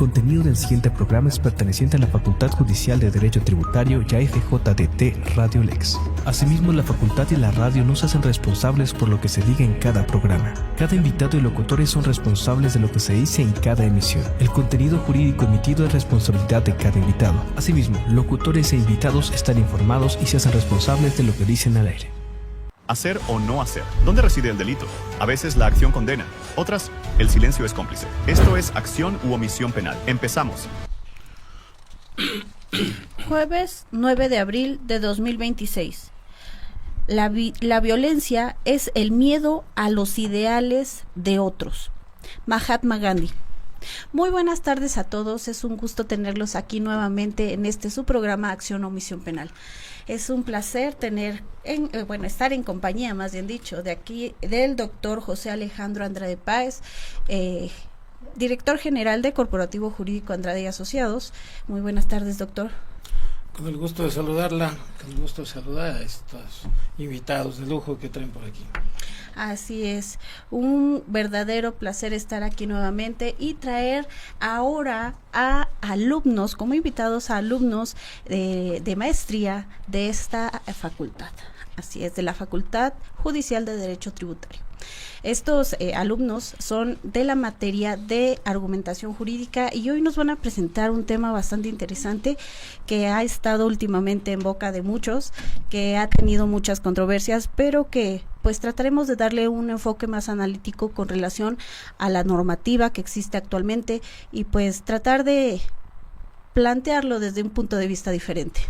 contenido del siguiente programa es perteneciente a la Facultad Judicial de Derecho Tributario y a FJDT Radio Lex. Asimismo, la facultad y la radio no se hacen responsables por lo que se diga en cada programa. Cada invitado y locutores son responsables de lo que se dice en cada emisión. El contenido jurídico emitido es responsabilidad de cada invitado. Asimismo, locutores e invitados están informados y se hacen responsables de lo que dicen al aire. Hacer o no hacer. ¿Dónde reside el delito? A veces la acción condena. Otras, el silencio es cómplice. Esto es acción u omisión penal. Empezamos. Jueves 9 de abril de 2026. La violencia es el miedo a los ideales de otros. Mahatma Gandhi. Muy buenas tardes a todos, es un gusto tenerlos aquí nuevamente en su programa Acción o Omisión Penal. Es un placer estar en compañía, más bien dicho, del doctor José Alejandro Andrade Páez, director general de Corporativo Jurídico Andrade y Asociados. Muy buenas tardes, doctor. Con el gusto de saludarla, con el gusto de saludar a estos invitados de lujo que traen por aquí. Así es, un verdadero placer estar aquí nuevamente y traer ahora a alumnos, como invitados a alumnos de maestría de esta facultad. Así es, de la Facultad Judicial de Derecho Tributario. Estos alumnos son de la materia de argumentación jurídica y hoy nos van a presentar un tema bastante interesante que ha estado últimamente en boca de muchos, que ha tenido muchas controversias, pero que pues trataremos de darle un enfoque más analítico con relación a la normativa que existe actualmente y pues tratar de plantearlo desde un punto de vista diferente.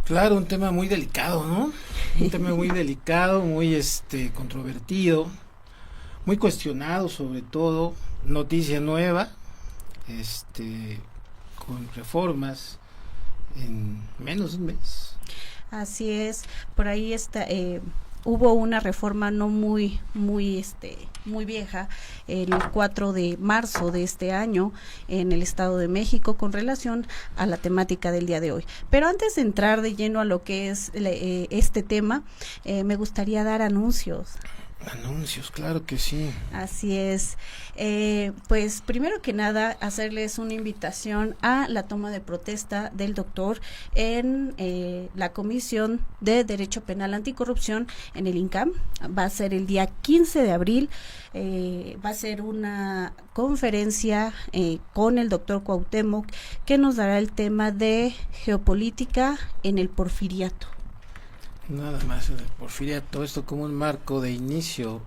Claro, un tema muy delicado, ¿no? Un tema muy delicado, muy controvertido, muy cuestionado sobre todo, noticia nueva, con reformas en menos de un mes. Así es, por ahí hubo una reforma no muy vieja, el 4 de marzo de este año en el Estado de México con relación a la temática del día de hoy. Pero antes de entrar de lleno a lo que es este tema, me gustaría dar anuncios. Anuncios, claro que sí. Así es. Pues primero que nada, hacerles una invitación a la toma de protesta del doctor en la Comisión de Derecho Penal Anticorrupción en el INCAM. Va a ser el día 15 de abril. Va a ser una conferencia con el doctor Cuauhtémoc que nos dará el tema de geopolítica en el porfiriato. Nada más el porfiriato, esto como un marco de inicio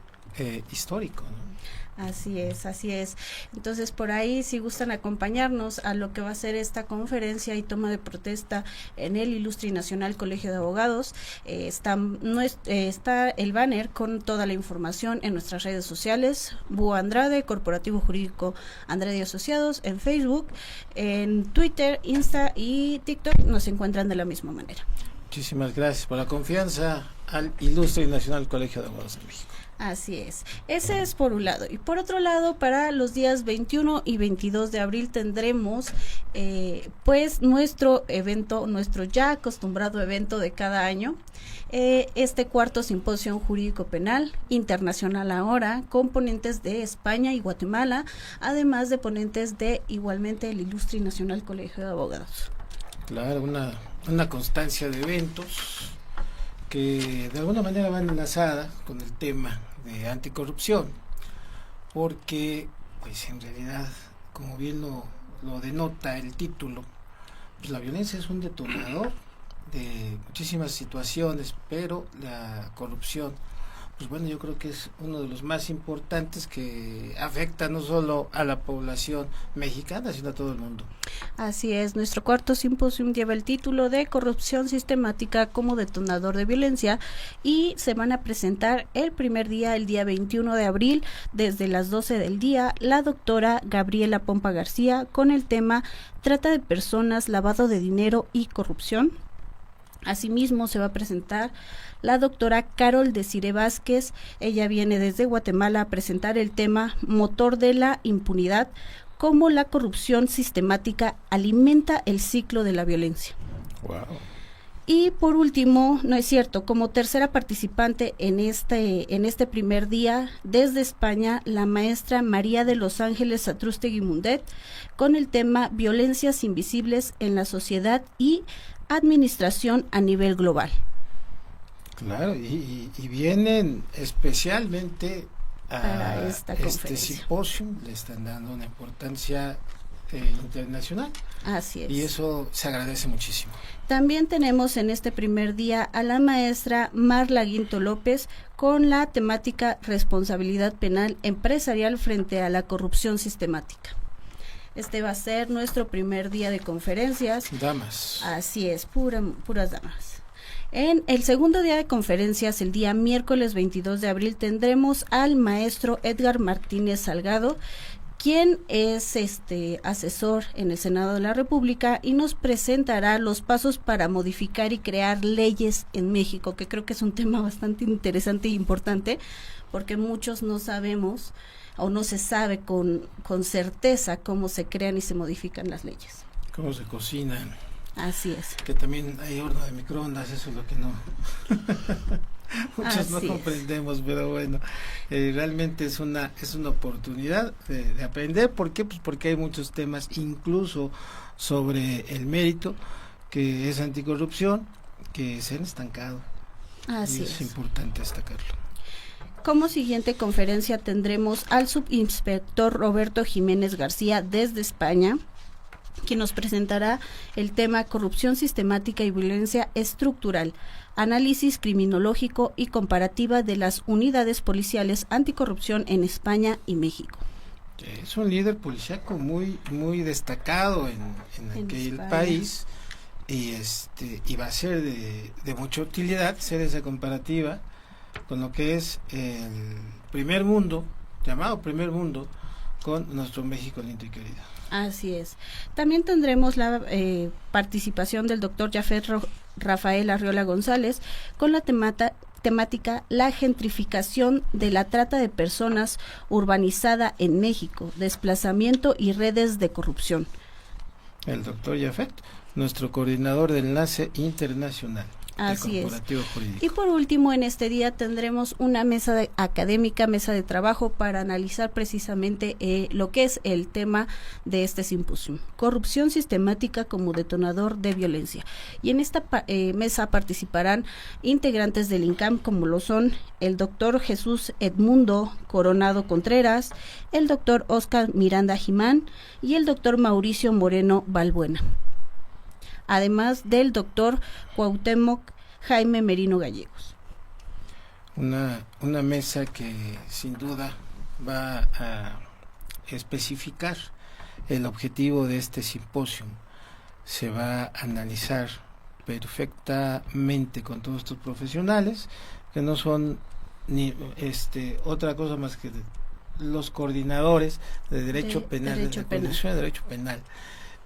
histórico, ¿no? Así es, así es. Entonces, por ahí, si gustan acompañarnos a lo que va a ser esta conferencia y toma de protesta en el Ilustre y Nacional Colegio de Abogados, está el banner con toda la información en nuestras redes sociales, Búho Andrade, Corporativo Jurídico Andrade y Asociados, en Facebook, en Twitter, Insta y TikTok, nos encuentran de la misma manera. Muchísimas gracias por la confianza al Ilustre y Nacional Colegio de Abogados de México. Así es, ese es por un lado. Y por otro lado, para los días 21 y 22 de abril tendremos pues nuestro evento, nuestro ya acostumbrado evento de cada año, este cuarto simposio jurídico penal internacional ahora, con ponentes de España y Guatemala, además de ponentes de igualmente el Ilustre y Nacional Colegio de Abogados. Claro, una constancia de eventos que de alguna manera van enlazada con el tema de anticorrupción, porque pues en realidad, como bien lo denota el título, pues la violencia es un detonador de muchísimas situaciones, pero la corrupción, pues bueno, yo creo que es uno de los más importantes que afecta no solo a la población mexicana, sino a todo el mundo. Así es, nuestro cuarto simposio lleva el título de Corrupción Sistemática como Detonador de Violencia y se van a presentar el primer día, el día 21 de abril, desde las 12 del día, la doctora Gabriela Pompa García con el tema Trata de Personas, Lavado de Dinero y Corrupción. Asimismo se va a presentar la doctora Carol Desiree Vázquez, ella viene desde Guatemala a presentar el tema Motor de la Impunidad, cómo la corrupción sistemática alimenta el ciclo de la violencia. Wow. Y por último, no es cierto, como tercera participante en este primer día, desde España, la maestra María de los Ángeles Satrústegui Mundet, con el tema Violencias invisibles en la sociedad y administración a nivel global. Claro, y vienen especialmente para esta este simposio, le están dando una importancia internacional. Así es. Y eso se agradece muchísimo. También tenemos en este primer día a la maestra Marla Guinto López con la temática Responsabilidad Penal Empresarial frente a la corrupción sistemática. Este va a ser nuestro primer día de conferencias. Damas. Así es, puras damas. En el segundo día de conferencias, el día miércoles 22 de abril, tendremos al maestro Edgar Martínez Salgado, quien es asesor en el Senado de la República y nos presentará los pasos para modificar y crear leyes en México, que creo que es un tema bastante interesante e importante, porque muchos no sabemos o no se sabe con certeza cómo se crean y se modifican las leyes. Cómo se cocinan. Así es. Que también hay horno de microondas, eso es lo que no... Muchos no comprendemos, pero bueno, realmente es una oportunidad de aprender. ¿Por qué? Pues porque hay muchos temas, incluso sobre el mérito, que es anticorrupción, que se han estancado. Así es importante destacarlo. Como siguiente conferencia tendremos al subinspector Roberto Jiménez García desde España, quien nos presentará el tema Corrupción sistemática y violencia estructural, análisis criminológico y comparativa de las unidades policiales anticorrupción en España y México. Es un líder policíaco muy destacado en aquel país, y va a ser de mucha utilidad hacer esa comparativa con lo que es el primer mundo, llamado primer mundo, con nuestro México lindo y querido. Así es. También tendremos la participación del doctor Jafet Rafael Arriola González con la temática La gentrificación de la trata de personas urbanizada en México, desplazamiento y redes de corrupción. El doctor Jafet, nuestro coordinador de enlace internacional. Así es. Y por último, en este día tendremos una mesa académica, mesa de trabajo para analizar precisamente lo que es el tema de este simposio, corrupción sistemática como detonador de violencia. Y en esta mesa participarán integrantes del INCAM, como lo son el doctor Jesús Edmundo Coronado Contreras, el doctor Oscar Miranda Jimán y el doctor Mauricio Moreno Balbuena, además del doctor Cuauhtémoc Jaime Merino Gallegos. Una mesa que sin duda va a especificar el objetivo de este simposio. Se va a analizar perfectamente con todos estos profesionales, que no son ni otra cosa más que los coordinadores de Derecho Penal, de la Coordinación de Derecho Penal.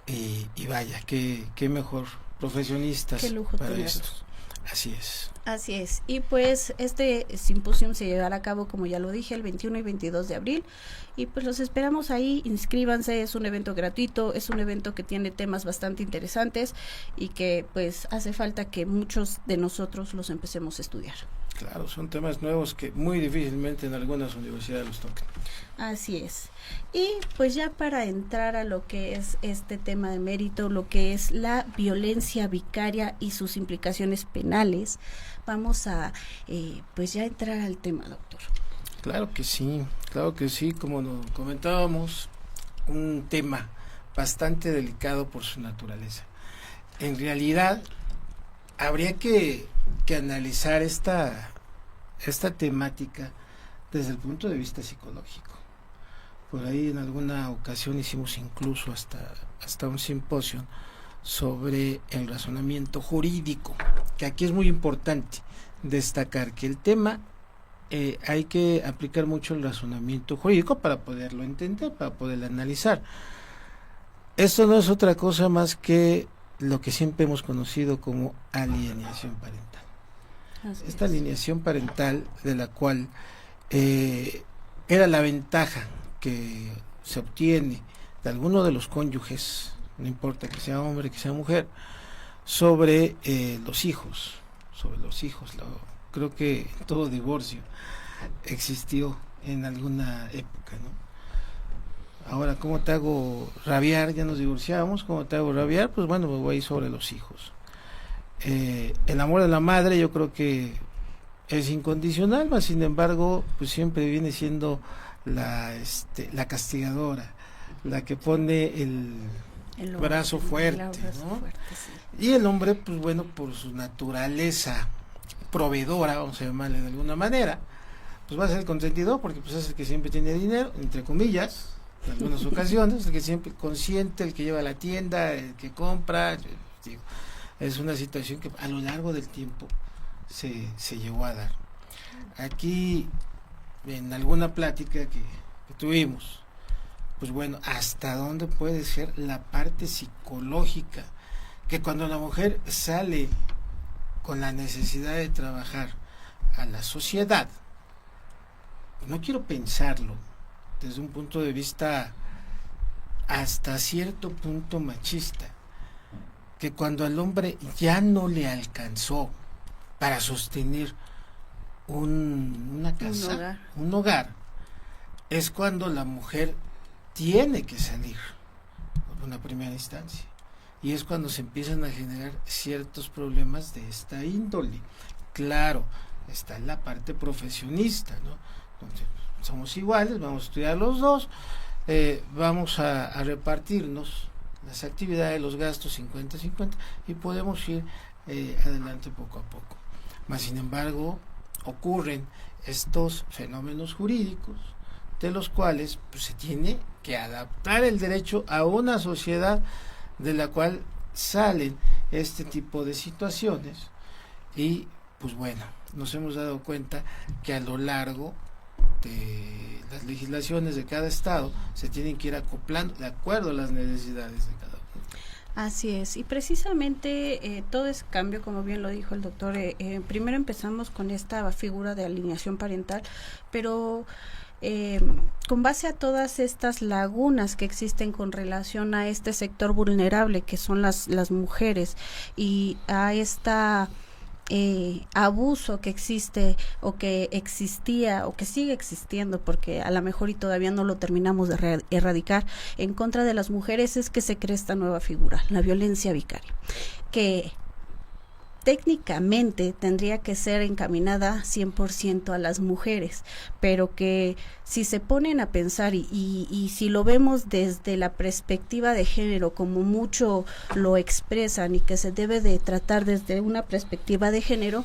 Y vaya, qué mejor profesionistas para esto. Así es. Así es. Y pues este simposio se llevará a cabo, como ya lo dije, el 21 y 22 de abril. Y pues los esperamos ahí, inscríbanse, es un evento gratuito, es un evento que tiene temas bastante interesantes y que pues hace falta que muchos de nosotros los empecemos a estudiar. Claro, son temas nuevos que muy difícilmente en algunas universidades los tocan. Así es. Y pues ya para entrar a lo que es este tema de mérito, lo que es la violencia vicaria y sus implicaciones penales, vamos a pues ya entrar al tema, doctor. Claro que sí, como nos comentábamos, un tema bastante delicado por su naturaleza. En realidad, habría que analizar esta temática desde el punto de vista psicológico. Por ahí en alguna ocasión hicimos incluso hasta un simposio sobre el razonamiento jurídico, que aquí es muy importante destacar que el tema hay que aplicar mucho el razonamiento jurídico para poderlo entender, para poderlo analizar. Esto no es otra cosa más que lo que siempre hemos conocido como alienación parental. Esta alienación parental, de la cual era la ventaja que se obtiene de alguno de los cónyuges, no importa que sea hombre, que sea mujer, sobre los hijos. Creo que todo divorcio existió en alguna época, ¿no? Ahora, ¿cómo te hago rabiar? Ya nos divorciamos, ¿cómo te hago rabiar? Pues bueno, me voy a ir sobre los hijos. El amor de la madre yo creo que es incondicional, mas sin embargo, pues siempre viene siendo la castigadora, la que pone el brazo fuerte, ¿no? Sí. Y el hombre, pues bueno, por su naturaleza proveedora, vamos a llamarle de alguna manera, pues va a ser el consentidor, porque pues es el que siempre tiene dinero, entre comillas, en algunas ocasiones, el que siempre consiente, el que lleva a la tienda, el que compra, digo, es una situación que a lo largo del tiempo se llegó a dar. Aquí, en alguna plática que tuvimos, pues bueno, ¿hasta dónde puede ser la parte psicológica? Que cuando la mujer sale con la necesidad de trabajar a la sociedad, no quiero pensarlo desde un punto de vista hasta cierto punto machista, que cuando al hombre ya no le alcanzó para sostener una casa, un hogar, es cuando la mujer tiene que salir por una primera instancia, y es cuando se empiezan a generar ciertos problemas de esta índole. Claro, está la parte profesionista, ¿no? Entonces, somos iguales, vamos a estudiar los dos, vamos a repartirnos las actividades, los gastos 50-50, y podemos ir adelante poco a poco. Mas sin embargo, ocurren estos fenómenos jurídicos de los cuales pues, se tiene que adaptar el derecho a una sociedad de la cual salen este tipo de situaciones, y pues bueno, nos hemos dado cuenta que a lo largo de las legislaciones de cada estado se tienen que ir acoplando de acuerdo a las necesidades de cada uno. Así es, y precisamente todo ese cambio, como bien lo dijo el doctor, primero empezamos con esta figura de alineación parental, pero con base a todas estas lagunas que existen con relación a este sector vulnerable que son las mujeres, y a esta abuso que existe o que existía o que sigue existiendo, porque a lo mejor y todavía no lo terminamos de erradicar, en contra de las mujeres, es que se crea esta nueva figura, la violencia vicaria, que técnicamente tendría que ser encaminada 100% a las mujeres, pero que si se ponen a pensar y si lo vemos desde la perspectiva de género, como mucho lo expresan, y que se debe de tratar desde una perspectiva de género,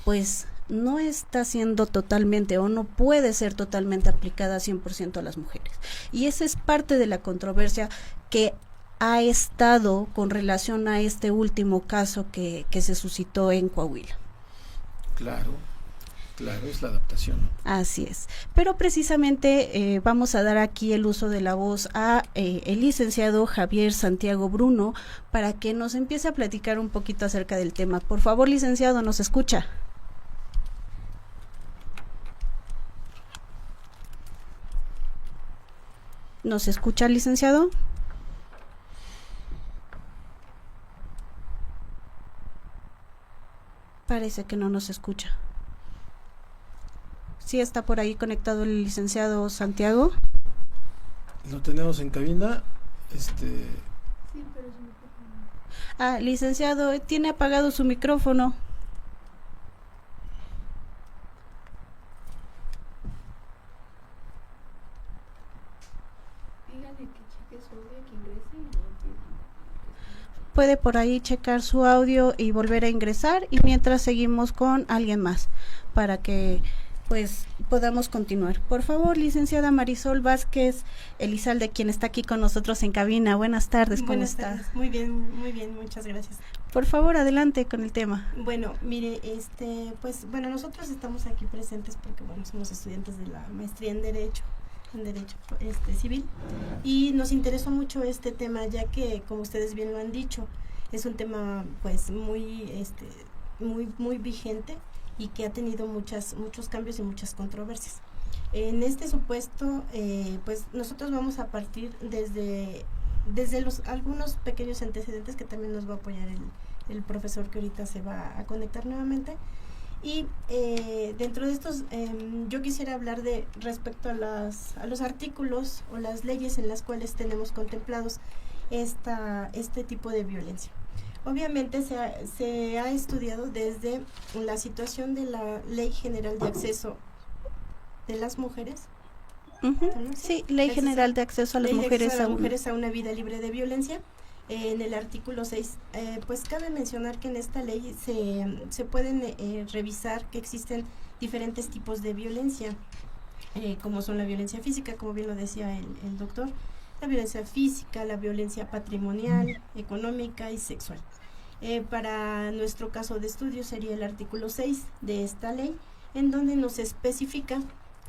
pues no está siendo totalmente o no puede ser totalmente aplicada 100% a las mujeres. Y esa es parte de la controversia que ha estado con relación a este último caso que se suscitó en Coahuila. Claro, es la adaptación. Así es. Pero precisamente vamos a dar aquí el uso de la voz a el licenciado Javier Santiago Bruno para que nos empiece a platicar un poquito acerca del tema. Por favor, licenciado, ¿nos escucha? ¿Nos escucha, licenciado? Parece que no nos escucha. ¿Sí está por ahí conectado el licenciado Santiago? Lo tenemos en cabina. Sí, pero su micrófono. Licenciado, tiene apagado su micrófono. Dígale que cheque su audio, que ingrese y lo puede por ahí checar su audio y volver a ingresar, y mientras seguimos con alguien más para que pues podamos continuar. Por favor, licenciada Marisol Vázquez Elizalde, quien está aquí con nosotros en cabina. Buenas tardes, ¿cómo está? Muy bien, muchas gracias. Por favor, adelante con el tema. Bueno, mire, pues bueno, nosotros estamos aquí presentes porque bueno, somos estudiantes de la maestría en Derecho Civil, y nos interesó mucho este tema, ya que, como ustedes bien lo han dicho, es un tema pues muy vigente y que ha tenido muchos cambios y muchas controversias. En este supuesto, pues nosotros vamos a partir desde algunos pequeños antecedentes que también nos va a apoyar el profesor que ahorita se va a conectar nuevamente. Y dentro de estos, yo quisiera hablar de respecto a los artículos o las leyes en las cuales tenemos contemplados este tipo de violencia. Obviamente se ha estudiado desde la situación de la Ley General de Acceso de las Mujeres. Uh-huh. Sí, Ley General de Acceso a las Mujeres a una vida libre de violencia. En el artículo 6, pues cabe mencionar que en esta ley se pueden revisar que existen diferentes tipos de violencia, como son la violencia física, como bien lo decía el doctor, la violencia física, la violencia patrimonial, económica y sexual. Para nuestro caso de estudio sería el artículo 6 de esta ley, en donde nos especifica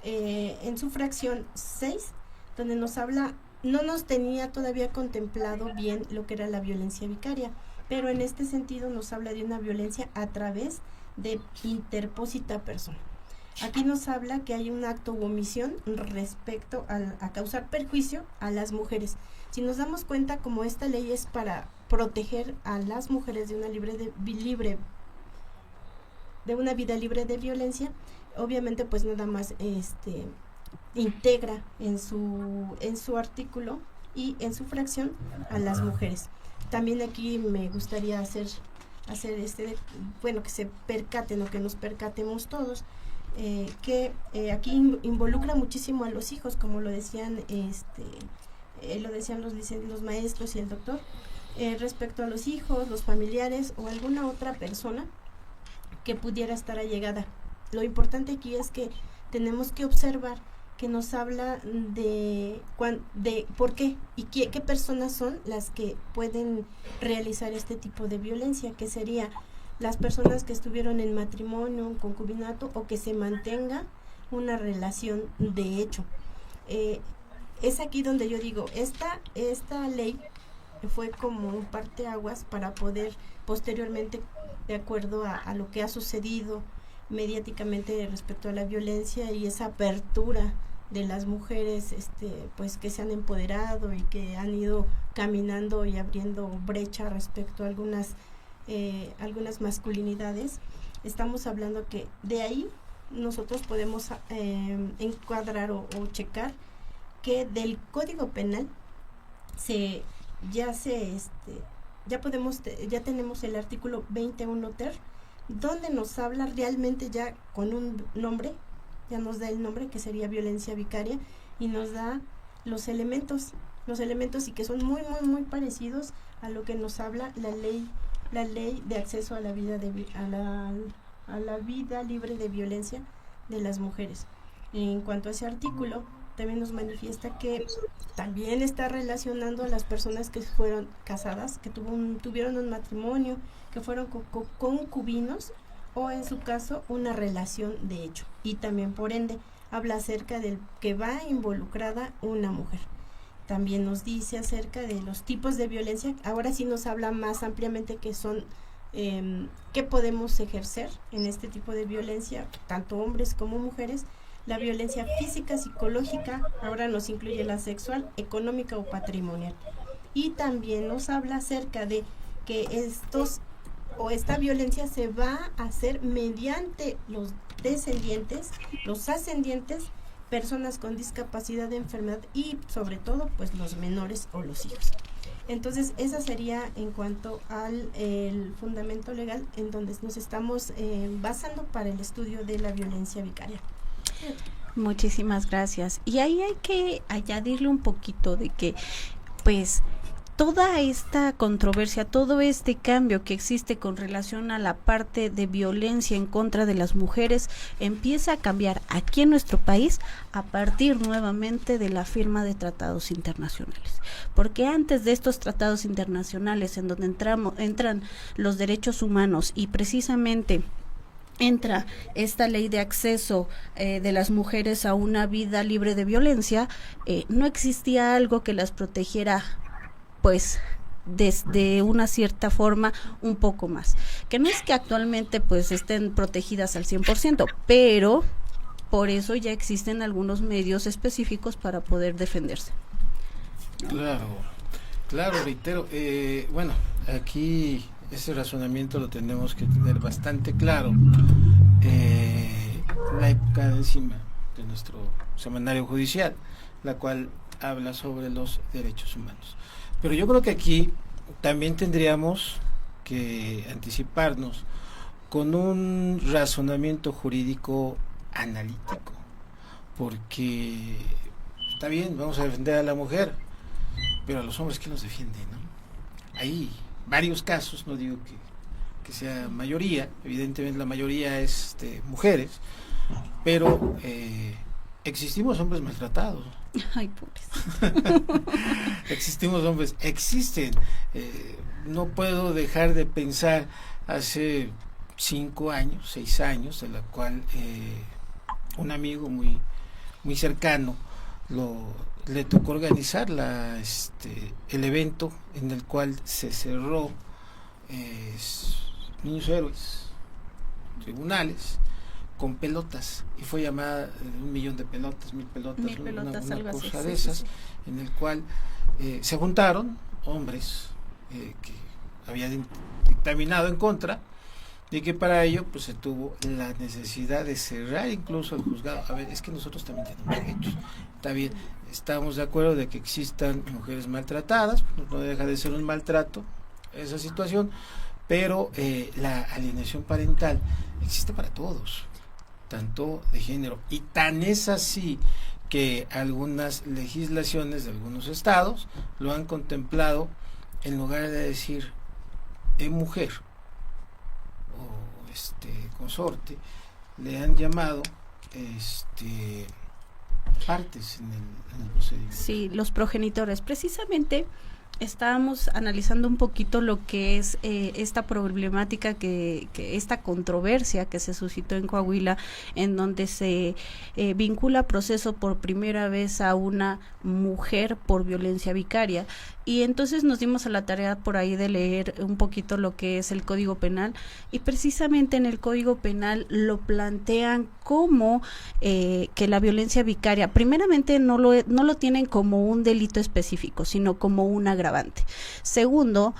en su fracción 6, donde nos habla. No nos tenía todavía contemplado bien lo que era la violencia vicaria, pero en este sentido nos habla de una violencia a través de interpósita persona. Aquí nos habla que hay un acto u omisión respecto a causar perjuicio a las mujeres. Si nos damos cuenta, como esta ley es para proteger a las mujeres de una una vida libre de violencia, obviamente pues nada más integra en su artículo y en su fracción a las mujeres. También aquí me gustaría hacer que se percaten o que nos percatemos todos que aquí involucra muchísimo a los hijos, como lo decían los maestros y el doctor, respecto a los hijos, los familiares o alguna otra persona que pudiera estar allegada. Lo importante aquí es que tenemos que observar que nos habla de por qué y qué personas son las que pueden realizar este tipo de violencia, que sería las personas que estuvieron en matrimonio, concubinato o que se mantenga una relación de hecho. Es aquí donde yo digo, esta ley fue como un parteaguas para poder posteriormente, de acuerdo a lo que ha sucedido mediáticamente respecto a la violencia y esa apertura de las mujeres pues que se han empoderado y que han ido caminando y abriendo brecha respecto a algunas masculinidades. Estamos hablando que de ahí nosotros podemos encuadrar o checar que del Código Penal ya tenemos el artículo 21 ter, donde nos habla realmente ya con un nombre, ya nos da el nombre que sería violencia vicaria y nos da los elementos y que son muy muy muy parecidos a lo que nos habla la ley de acceso a la vida a la vida libre de violencia de las mujeres. En cuanto a ese artículo, también nos manifiesta que también está relacionando a las personas que fueron casadas, que tuvieron un matrimonio, que fueron concubinos o en su caso una relación de hecho, y también por ende habla acerca del que va involucrada una mujer. También nos dice acerca de los tipos de violencia. Ahora sí nos habla más ampliamente que son qué podemos ejercer en este tipo de violencia, tanto hombres como mujeres. La violencia física, psicológica, ahora nos incluye la sexual, económica o patrimonial. Y también nos habla acerca de que esta violencia se va a hacer mediante los descendientes, los ascendientes, personas con discapacidad de enfermedad y sobre todo pues los menores o los hijos. Entonces esa sería en cuanto al el fundamento legal en donde nos estamos basando para el estudio de la violencia vicaria. Muchísimas gracias. Y ahí hay que añadirle un poquito de que pues toda esta controversia, todo este cambio que existe con relación a la parte de violencia en contra de las mujeres empieza a cambiar aquí en nuestro país a partir nuevamente de la firma de tratados internacionales. Porque antes de estos tratados internacionales en donde entran los derechos humanos y precisamente entra esta ley de acceso de las mujeres a una vida libre de violencia, no existía algo que las protegiera pues desde una cierta forma un poco más, que no es que actualmente pues estén protegidas al 100%, pero por eso ya existen algunos medios específicos para poder defenderse. Claro, reitero, bueno, aquí ese razonamiento lo tenemos que tener bastante claro. La época encima de nuestro semanario judicial, la cual habla sobre los derechos humanos. Pero yo creo que aquí también tendríamos que anticiparnos con un razonamiento jurídico analítico, porque está bien, vamos a defender a la mujer, pero a los hombres, ¿quién los defiende, no? Hay varios casos, no digo que sea mayoría, evidentemente la mayoría es mujeres, pero existimos hombres maltratados. Ay, pobres. Existimos hombres, existen. No puedo dejar de pensar hace 5 años, 6 años, de la cual un amigo muy cercano le tocó organizar el evento en el cual se cerró Niños Héroes, tribunales, con pelotas, y fue llamada 1,000,000 de pelotas, 1,000 pelotas, una algo cosa así, de sí, esas, sí. en el cual se juntaron hombres que habían dictaminado en contra, y que para ello pues se tuvo la necesidad de cerrar incluso el juzgado. A ver, es que nosotros también tenemos derechos, está bien, estamos de acuerdo de que existan mujeres maltratadas, no deja de ser un maltrato esa situación, pero la alienación parental existe para todos, tanto de género, y tan es así que algunas legislaciones de algunos estados lo han contemplado, en lugar de decir mujer o consorte, le han llamado partes en el procedimiento. Sí, los progenitores. Precisamente estábamos analizando un poquito lo que es esta problemática, que esta controversia que se suscitó en Coahuila, en donde se vincula proceso por primera vez a una mujer por violencia vicaria. Y entonces nos dimos a la tarea por ahí de leer un poquito lo que es el Código Penal, y precisamente en el Código Penal lo plantean como que la violencia vicaria, primeramente no lo tienen como un delito específico, sino como un agravante. Segundo,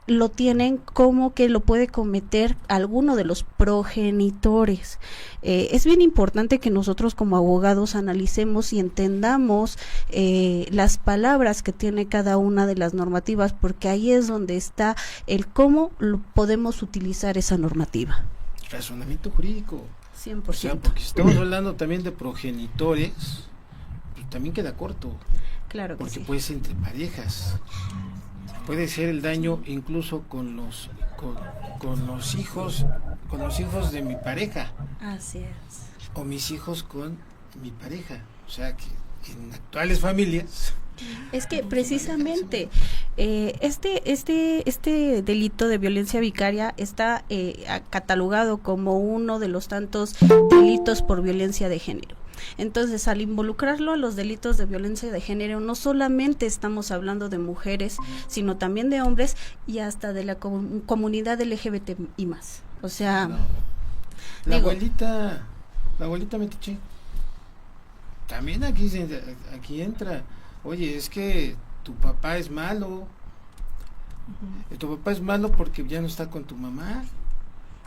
lo tienen como que lo puede cometer alguno de los progenitores. Es bien importante que nosotros como abogados analicemos y entendamos las palabras que tiene cada una de las normativas, porque ahí es donde está el cómo podemos utilizar esa normativa. Razonamiento jurídico. 100%. O sea, porque si estamos hablando también de progenitores, pues también queda corto. Claro que porque sí. puede ser entre parejas, puede ser el daño incluso con los hijos de mi pareja, Así es. o mis hijos con mi pareja. O sea que en actuales familias Es que precisamente este delito de violencia vicaria está catalogado como uno de los tantos delitos por violencia de género. Entonces, al involucrarlo a los delitos de violencia de género, no solamente estamos hablando de mujeres, sino también de hombres y hasta de la comunidad LGBT y más. O sea, la abuelita Metiche, también aquí entra. Oye, es que tu papá es malo. Tu papá es malo porque ya no está con tu mamá,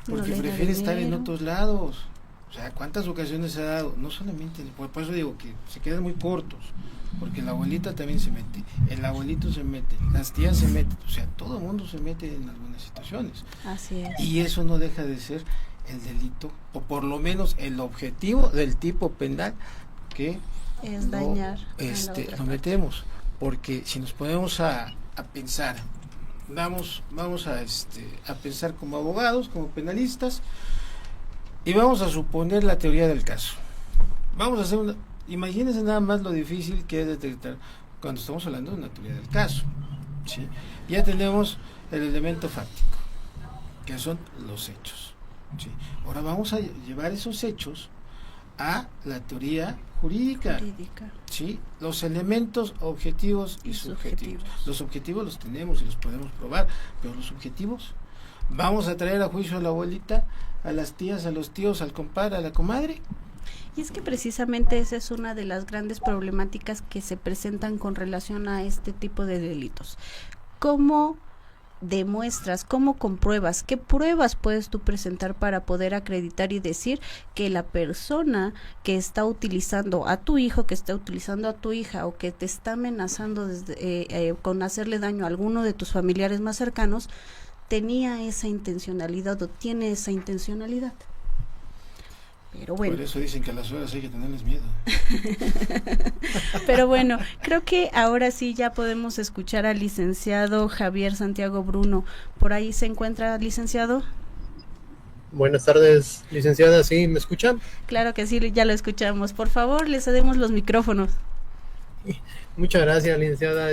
porque no prefiere estar en dinero. otros lados. O sea, ¿cuántas ocasiones se ha dado? No solamente, por eso digo que se quedan muy cortos, porque la abuelita también se mete, el abuelito se mete, las tías se meten, o sea, todo el mundo se mete en algunas situaciones. Así es. Y eso no deja de ser el delito, o por lo menos el objetivo del tipo penal que Es dañar a la otra lo parte. metemos, porque si nos ponemos a pensar, vamos a pensar como abogados, como penalistas, y vamos a suponer la teoría del caso. Vamos a hacer imagínense nada más lo difícil que es detectar cuando estamos hablando de una teoría del caso, ¿sí? Ya tenemos el elemento fáctico, que son los hechos, ¿sí? Ahora vamos a llevar esos hechos a la teoría jurídica. ¿Sí? Los elementos objetivos y subjetivos. Los objetivos los tenemos y los podemos probar, pero los subjetivos, vamos a traer a juicio a la abuelita, a las tías, a los tíos, al compadre, a la comadre. Y es que precisamente esa es una de las grandes problemáticas que se presentan con relación a este tipo de delitos. ¿Cómo demuestras, cómo compruebas, qué pruebas puedes tú presentar para poder acreditar y decir que la persona que está utilizando a tu hijo, que está utilizando a tu hija o que te está amenazando con hacerle daño a alguno de tus familiares más cercanos, tenía esa intencionalidad o tiene esa intencionalidad? Pero bueno. Por eso dicen que a las suegras hay que tenerles miedo. Pero bueno, creo que ahora sí ya podemos escuchar al licenciado Javier Santiago Bruno. ¿Por ahí se encuentra, licenciado? Buenas tardes, licenciada. ¿Sí me escuchan? Claro que sí, ya lo escuchamos. Por favor, le cedemos los micrófonos. Muchas gracias, licenciada.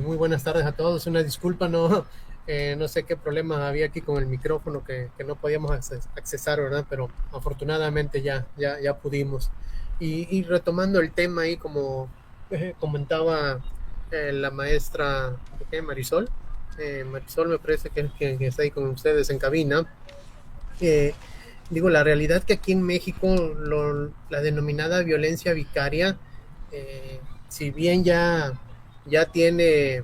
Muy buenas tardes a todos. Una disculpa, no sé qué problema había aquí con el micrófono que no podíamos accesar, ¿verdad? Pero afortunadamente ya pudimos. Y retomando el tema ahí, como comentaba la maestra Marisol, Marisol me parece que está ahí con ustedes en cabina. Digo, la realidad que aquí en México la denominada violencia vicaria, si bien ya tiene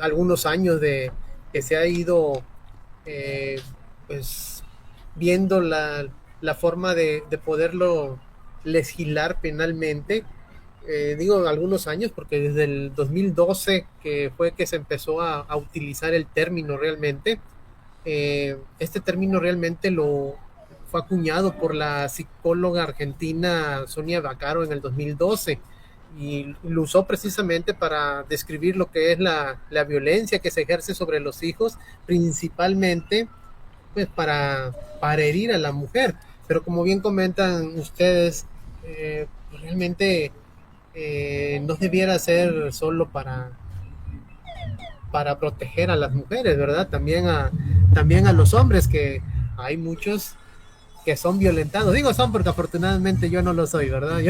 algunos años de que se ha ido pues viendo la forma de poderlo legislar penalmente, digo algunos años porque desde el 2012 que fue que se empezó a utilizar el término realmente. Este término realmente fue acuñado por la psicóloga argentina Sonia Vaccaro en el 2012 y lo usó precisamente para describir lo que es la violencia que se ejerce sobre los hijos, principalmente pues para herir a la mujer. Pero como bien comentan ustedes, realmente no debiera ser solo para proteger a las mujeres, ¿verdad? También a los hombres, que hay muchos que son violentados. Digo son porque afortunadamente yo no lo soy, ¿verdad?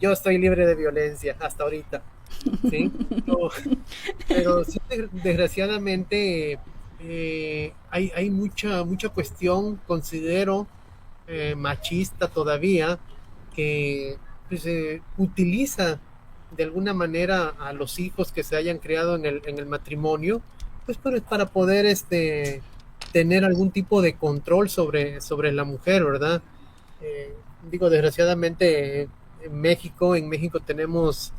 Yo estoy libre de violencia hasta ahorita, ¿sí? Pero sí, desgraciadamente hay mucha cuestión, considero, machista todavía, que pues, utiliza de alguna manera a los hijos que se hayan creado en el matrimonio, pues para poder tener algún tipo de control sobre la mujer, ¿verdad? Digo, desgraciadamente en México tenemos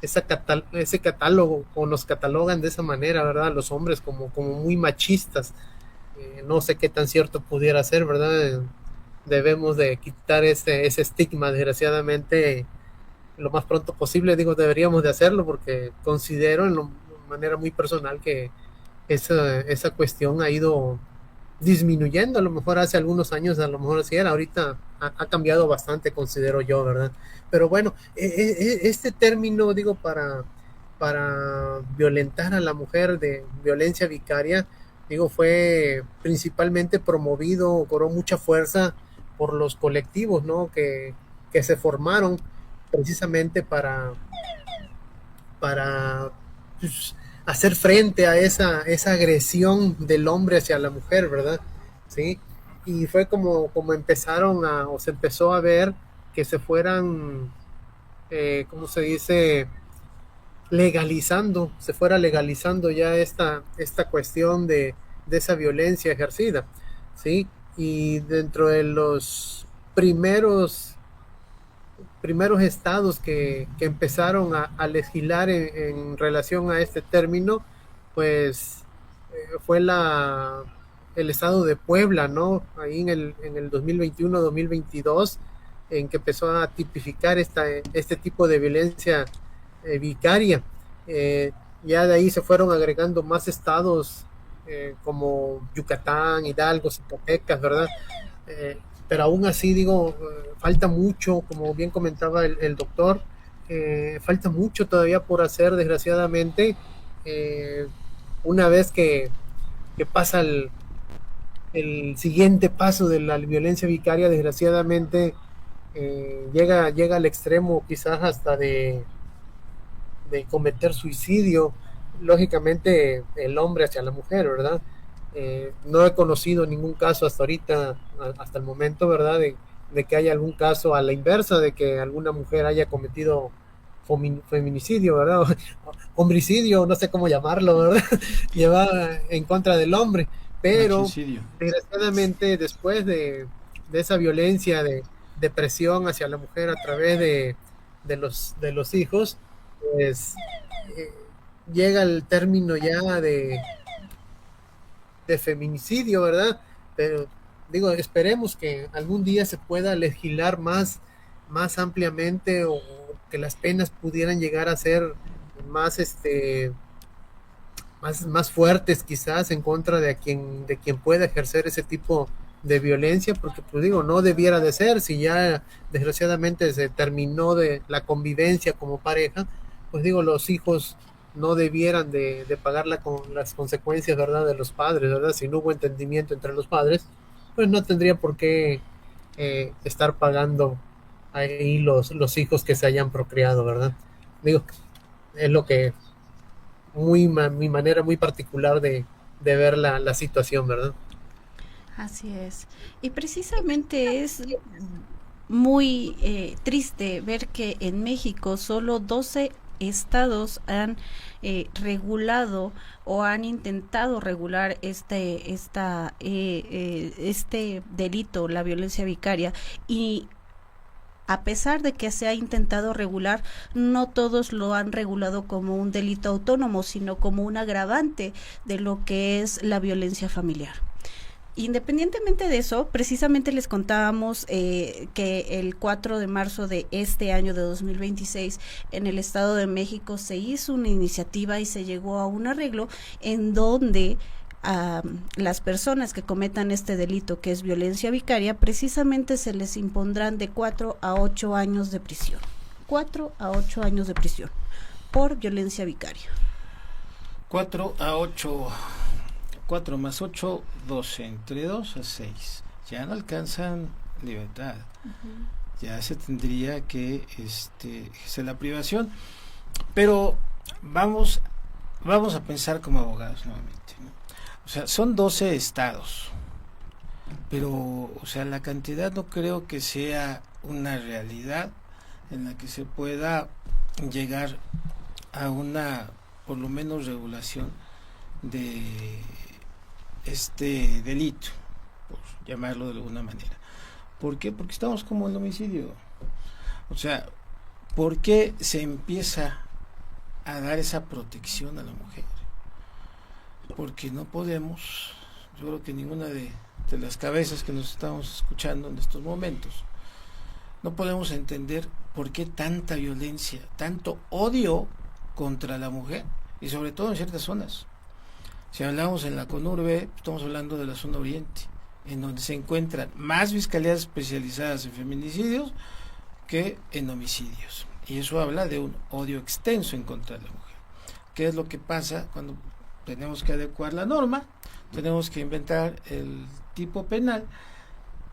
ese catálogo, o nos catalogan de esa manera, ¿verdad? Los hombres como muy machistas. No sé qué tan cierto pudiera ser, ¿verdad? Debemos de quitar ese estigma, desgraciadamente, lo más pronto posible. Digo, deberíamos de hacerlo porque considero de manera muy personal que esa cuestión ha ido disminuyendo. A lo mejor hace algunos años, a lo mejor así era, ahorita ha cambiado bastante, considero yo, ¿verdad? Pero bueno, este término, digo, para violentar a la mujer, de violencia vicaria, digo, fue principalmente promovido, cobró mucha fuerza por los colectivos, ¿no? Que se formaron precisamente para pues, hacer frente a esa agresión del hombre hacia la mujer, ¿verdad? Sí, y fue como empezaron o se empezó a ver que se fueran, ¿cómo se dice? Se fuera legalizando ya esta cuestión de esa violencia ejercida, ¿sí? Y dentro de los primeros estados que empezaron a legislar en relación a este término, pues fue el estado de Puebla, ¿no? Ahí en el 2021-2022, en que empezó a tipificar este tipo de violencia vicaria. Ya de ahí se fueron agregando más estados como Yucatán, Hidalgo, Zacatecas, ¿verdad? Pero aún así, digo, falta mucho, como bien comentaba el doctor, falta mucho todavía por hacer, desgraciadamente. Una vez que pasa el siguiente paso de la violencia vicaria, desgraciadamente llega al extremo quizás hasta de cometer suicidio, lógicamente el hombre hacia la mujer, ¿verdad? No he conocido ningún caso hasta ahorita, hasta el momento, ¿verdad? De que haya algún caso a la inversa, de que alguna mujer haya cometido feminicidio, ¿verdad? Homicidio, no sé cómo llamarlo, ¿verdad? Lleva en contra del hombre, pero Magnicidio. desgraciadamente después de esa violencia de presión hacia la mujer a través de los hijos, pues eh, llega el término ya de feminicidio, ¿verdad? Pero digo, esperemos que algún día se pueda legislar más ampliamente, o que las penas pudieran llegar a ser más más fuertes quizás en contra de quien pueda ejercer ese tipo de violencia, porque pues digo, no debiera de ser. Si ya desgraciadamente se terminó de la convivencia como pareja, pues digo, los hijos no debieran de pagar con las consecuencias, ¿verdad?, de los padres, ¿verdad? Si no hubo entendimiento entre los padres, pues no tendría por qué estar pagando ahí los hijos que se hayan procreado, ¿verdad? Digo, es lo que mi manera muy particular de ver la situación, ¿verdad? Así es. Y precisamente es muy triste ver que en México solo 12 estados han regulado o han intentado regular este delito, la violencia vicaria, y a pesar de que se ha intentado regular, no todos lo han regulado como un delito autónomo, sino como un agravante de lo que es la violencia familiar. Independientemente de eso, precisamente les contábamos que el 4 de marzo de este año de 2026 en el Estado de México se hizo una iniciativa y se llegó a un arreglo en donde a las personas que cometan este delito, que es violencia vicaria, precisamente se les impondrán de 4 a 8 años de prisión. 4 a 8 años de prisión por violencia vicaria. 4 a 8, 4 más 8, 12, entre 2 a 6. Ya no alcanzan libertad. Ya se tendría que ejercer la privación. Pero vamos a pensar como abogados nuevamente, ¿no? O sea, son 12 estados, pero, o sea, la cantidad no creo que sea una realidad en la que se pueda llegar a una, por lo menos, regulación de este delito, por llamarlo de alguna manera. ¿Por qué? Porque estamos como el homicidio. O sea, ¿por qué se empieza a dar esa protección a la mujer? Porque no podemos, yo creo que ninguna de las cabezas que nos estamos escuchando en estos momentos, no podemos entender por qué tanta violencia, tanto odio contra la mujer, y sobre todo en ciertas zonas. Si hablamos en la Conurbe, estamos hablando de la zona oriente, en donde se encuentran más fiscalías especializadas en feminicidios que en homicidios. Y eso habla de un odio extenso en contra de la mujer. ¿Qué es lo que pasa cuando tenemos que adecuar la norma? Tenemos que inventar el tipo penal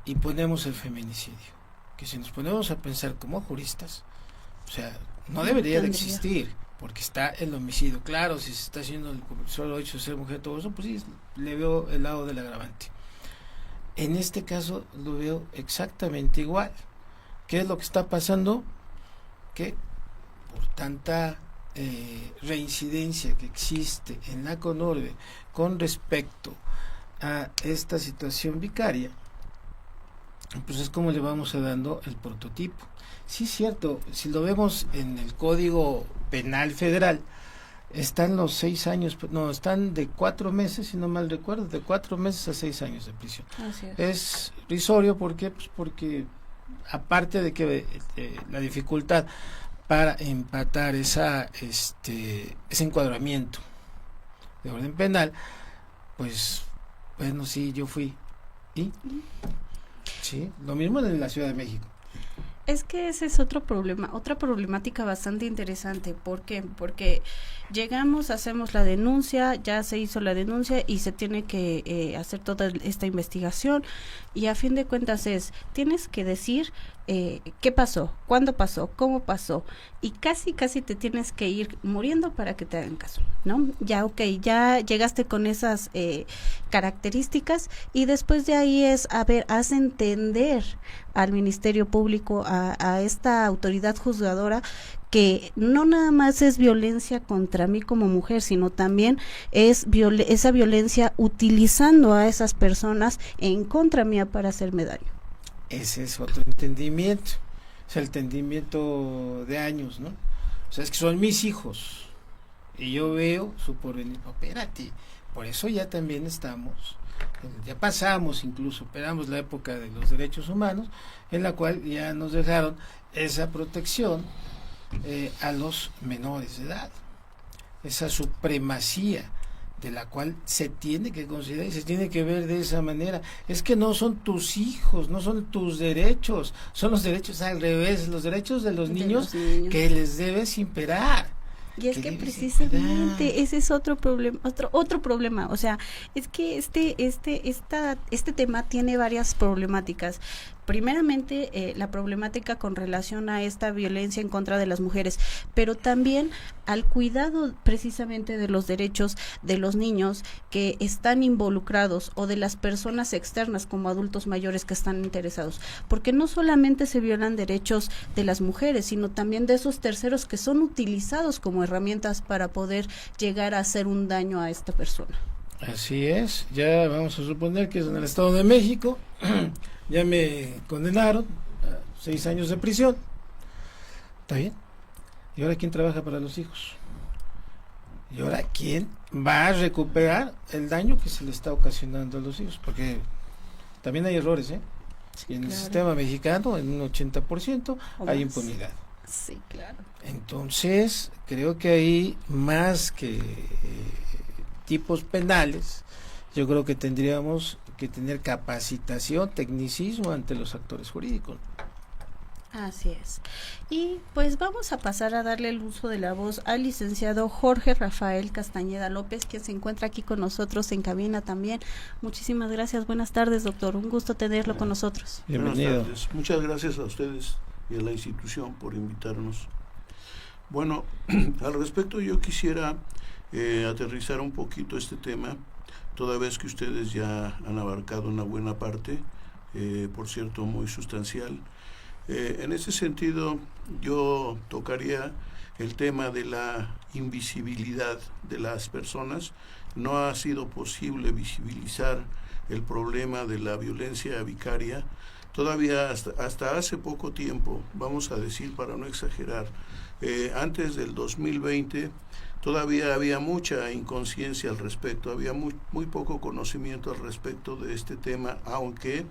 y ponemos el feminicidio. Que si nos ponemos a pensar como juristas, o sea, no debería de existir, porque está el homicidio. Claro, si se está haciendo el solo hecho de ser mujer, todo eso, pues sí, le veo el lado del agravante. En este caso lo veo exactamente igual. ¿Qué es lo que está pasando? Que por tanta reincidencia que existe en la Conurbe con respecto a esta situación vicaria, pues es como le vamos a dando el prototipo. Sí, cierto, si lo vemos en el Código Penal Federal, están los 6 años, no, están de 4 meses, si no mal recuerdo, de 4 meses a 6 años de prisión. Así es. Es risorio, ¿por qué? Pues porque aparte de que la dificultad para empatar ese encuadramiento de orden penal, pues bueno, sí, yo fui. ¿Y? Sí, lo mismo en la Ciudad de México. Es que ese es otro problema, otra problemática bastante interesante. ¿Por qué? Porque llegamos, hacemos la denuncia, ya se hizo la denuncia y se tiene que hacer toda esta investigación, y a fin de cuentas tienes que decir qué pasó, cuándo pasó, cómo pasó, y casi te tienes que ir muriendo para que te hagan caso, ¿no? Ya, ya llegaste con esas características, y después de ahí haz entender al Ministerio Público, a esta autoridad juzgadora, que no nada más es violencia contra mí como mujer, sino también es esa violencia utilizando a esas personas en contra mía para hacerme daño. Ese es otro entendimiento, es el entendimiento de años, ¿no? O sea, es que son mis hijos y yo veo su porvenir. Espérate, por eso ya también estamos, ya pasamos, incluso superamos la época de los derechos humanos, en la cual ya nos dejaron esa protección a los menores de edad, esa supremacía de la cual se tiene que considerar y se tiene que ver de esa manera. Es que no son tus hijos, no son tus derechos, son los derechos al revés, los derechos de los niños que les debes imperar. Y es que precisamente ese es otro problema, otro problema, o sea, es que este tema tiene varias problemáticas. Primeramente, la problemática con relación a esta violencia en contra de las mujeres, pero también al cuidado precisamente de los derechos de los niños que están involucrados o de las personas externas como adultos mayores que están interesados, porque no solamente se violan derechos de las mujeres, sino también de esos terceros que son utilizados como herramientas para poder llegar a hacer un daño a esta persona. Así es, ya vamos a suponer que es en el Estado de México, ya me condenaron a 6 años de prisión, ¿está bien? ¿Y ahora quién trabaja para los hijos? ¿Y ahora quién va a recuperar el daño que se le está ocasionando a los hijos? Porque también hay errores, ¿eh? Sí, y en claro. el sistema mexicano, en un 80% hay impunidad. Sí, claro. Entonces, creo que hay más que tipos penales, yo creo que tendríamos que tener capacitación, tecnicismo ante los actores jurídicos. Así es. Y pues vamos a pasar a darle el uso de la voz al licenciado Jorge Rafael Castañeda López, quien se encuentra aquí con nosotros en cabina también. Muchísimas gracias. Buenas tardes, doctor. Un gusto tenerlo con nosotros. Bienvenido. Buenas tardes. Muchas gracias a ustedes y a la institución por invitarnos. Bueno, al respecto yo quisiera aterrizar un poquito este tema, toda vez que ustedes ya han abarcado una buena parte, por cierto muy sustancial. En ese sentido yo tocaría el tema de la invisibilidad de las personas. No ha sido posible visibilizar el problema de la violencia vicaria. Todavía hasta hace poco tiempo, vamos a decir para no exagerar, antes del 2020 todavía había mucha inconsciencia al respecto, había muy poco conocimiento al respecto de este tema, aunque,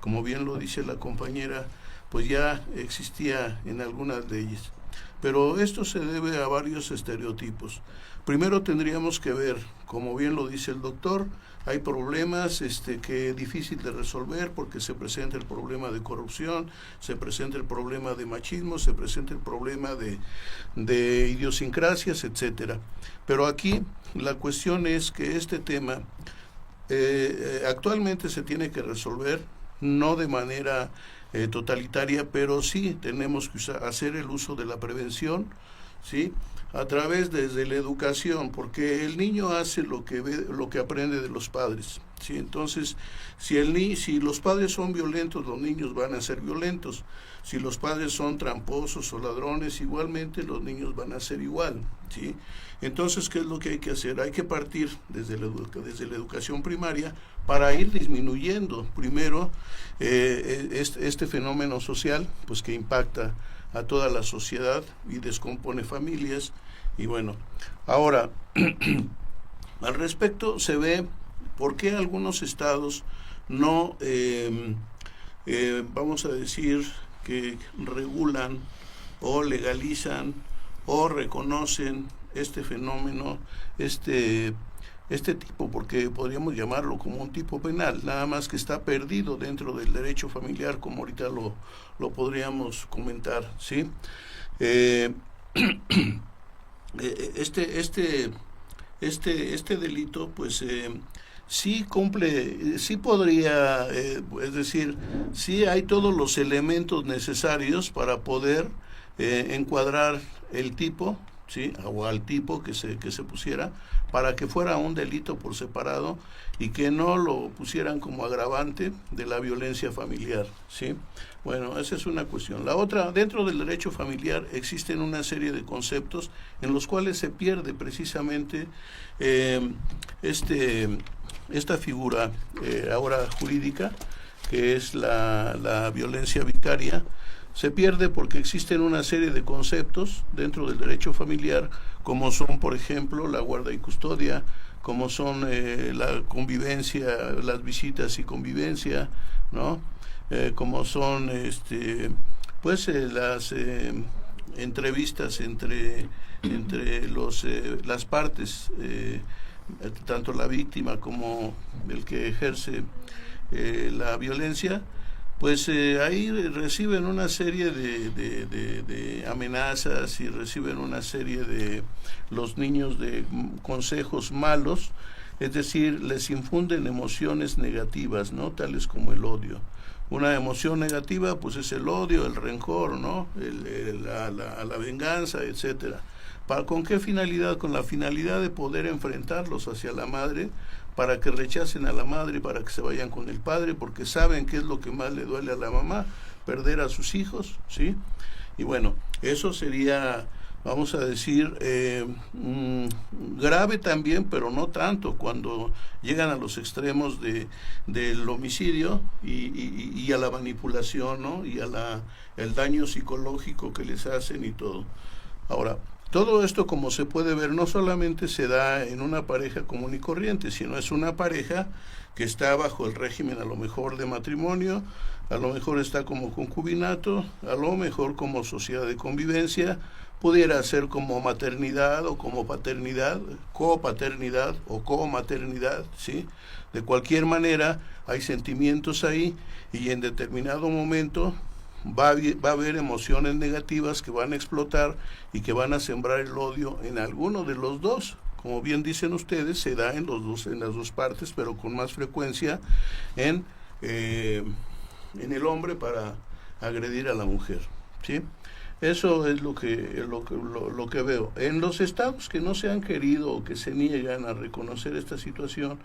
como bien lo dice la compañera, pues ya existía en algunas leyes. Pero esto se debe a varios estereotipos. Primero tendríamos que ver, como bien lo dice el doctor, hay problemas que es difícil de resolver porque se presenta el problema de corrupción, se presenta el problema de machismo, se presenta el problema de idiosincrasias, etcétera. Pero aquí la cuestión es que este tema actualmente se tiene que resolver, no de manera totalitaria, pero sí tenemos que hacer el uso de la prevención, ¿sí?, a través desde la educación, porque el niño hace lo que ve, lo que aprende de los padres, ¿sí? Entonces, si los padres son violentos, los niños van a ser violentos. Si los padres son tramposos o ladrones, igualmente los niños van a ser igual, ¿sí? Entonces, ¿qué es lo que hay que hacer? Hay que partir desde la educación primaria para ir disminuyendo primero este fenómeno social, pues que impacta a toda la sociedad y descompone familias. Y bueno, ahora al respecto se ve por qué algunos estados no vamos a decir que regulan o legalizan o reconocen este fenómeno, este tipo, porque podríamos llamarlo como un tipo penal, nada más que está perdido dentro del derecho familiar, como ahorita lo podríamos comentar, ¿sí? Este delito, pues sí cumple, sí podría, es decir, sí hay todos los elementos necesarios para poder encuadrar el tipo, ¿sí? O al tipo que se pusiera, para que fuera un delito por separado y que no lo pusieran como agravante de la violencia familiar, ¿sí? Bueno, esa es una cuestión. La otra, dentro del derecho familiar existen una serie de conceptos en los cuales se pierde precisamente esta figura ahora jurídica, que es la violencia vicaria. Se pierde porque existen una serie de conceptos dentro del derecho familiar, como son, por ejemplo, la guarda y custodia, como son la convivencia, las visitas y convivencia, ¿no? Como son las entrevistas entre las partes, tanto la víctima como el que ejerce la violencia. Pues ahí reciben una serie de amenazas y reciben una serie de los niños de consejos malos, es decir, les infunden emociones negativas, ¿no? Tales como el odio. Una emoción negativa, pues es el odio, el rencor, ¿no? La venganza, etcétera. ¿Con qué finalidad? Con la finalidad de poder enfrentarlos hacia la madre, para que rechacen a la madre, para que se vayan con el padre, porque saben qué es lo que más le duele a la mamá, perder a sus hijos, ¿sí? Y bueno, eso sería, vamos a decir, grave también, pero no tanto, cuando llegan a los extremos del homicidio y a la manipulación, ¿no? Y el daño psicológico que les hacen y todo. Ahora, todo esto, como se puede ver, no solamente se da en una pareja común y corriente, sino es una pareja que está bajo el régimen a lo mejor de matrimonio, a lo mejor está como concubinato, a lo mejor como sociedad de convivencia, pudiera ser como maternidad o como paternidad, copaternidad o comaternidad, ¿sí? De cualquier manera, hay sentimientos ahí y en determinado momento va a haber emociones negativas que van a explotar y que van a sembrar el odio en alguno de los dos. Como bien dicen ustedes, se da en las dos partes, pero con más frecuencia en el hombre para agredir a la mujer, ¿sí? Eso es lo que veo. En los estados que no se han querido o que se niegan a reconocer esta situación,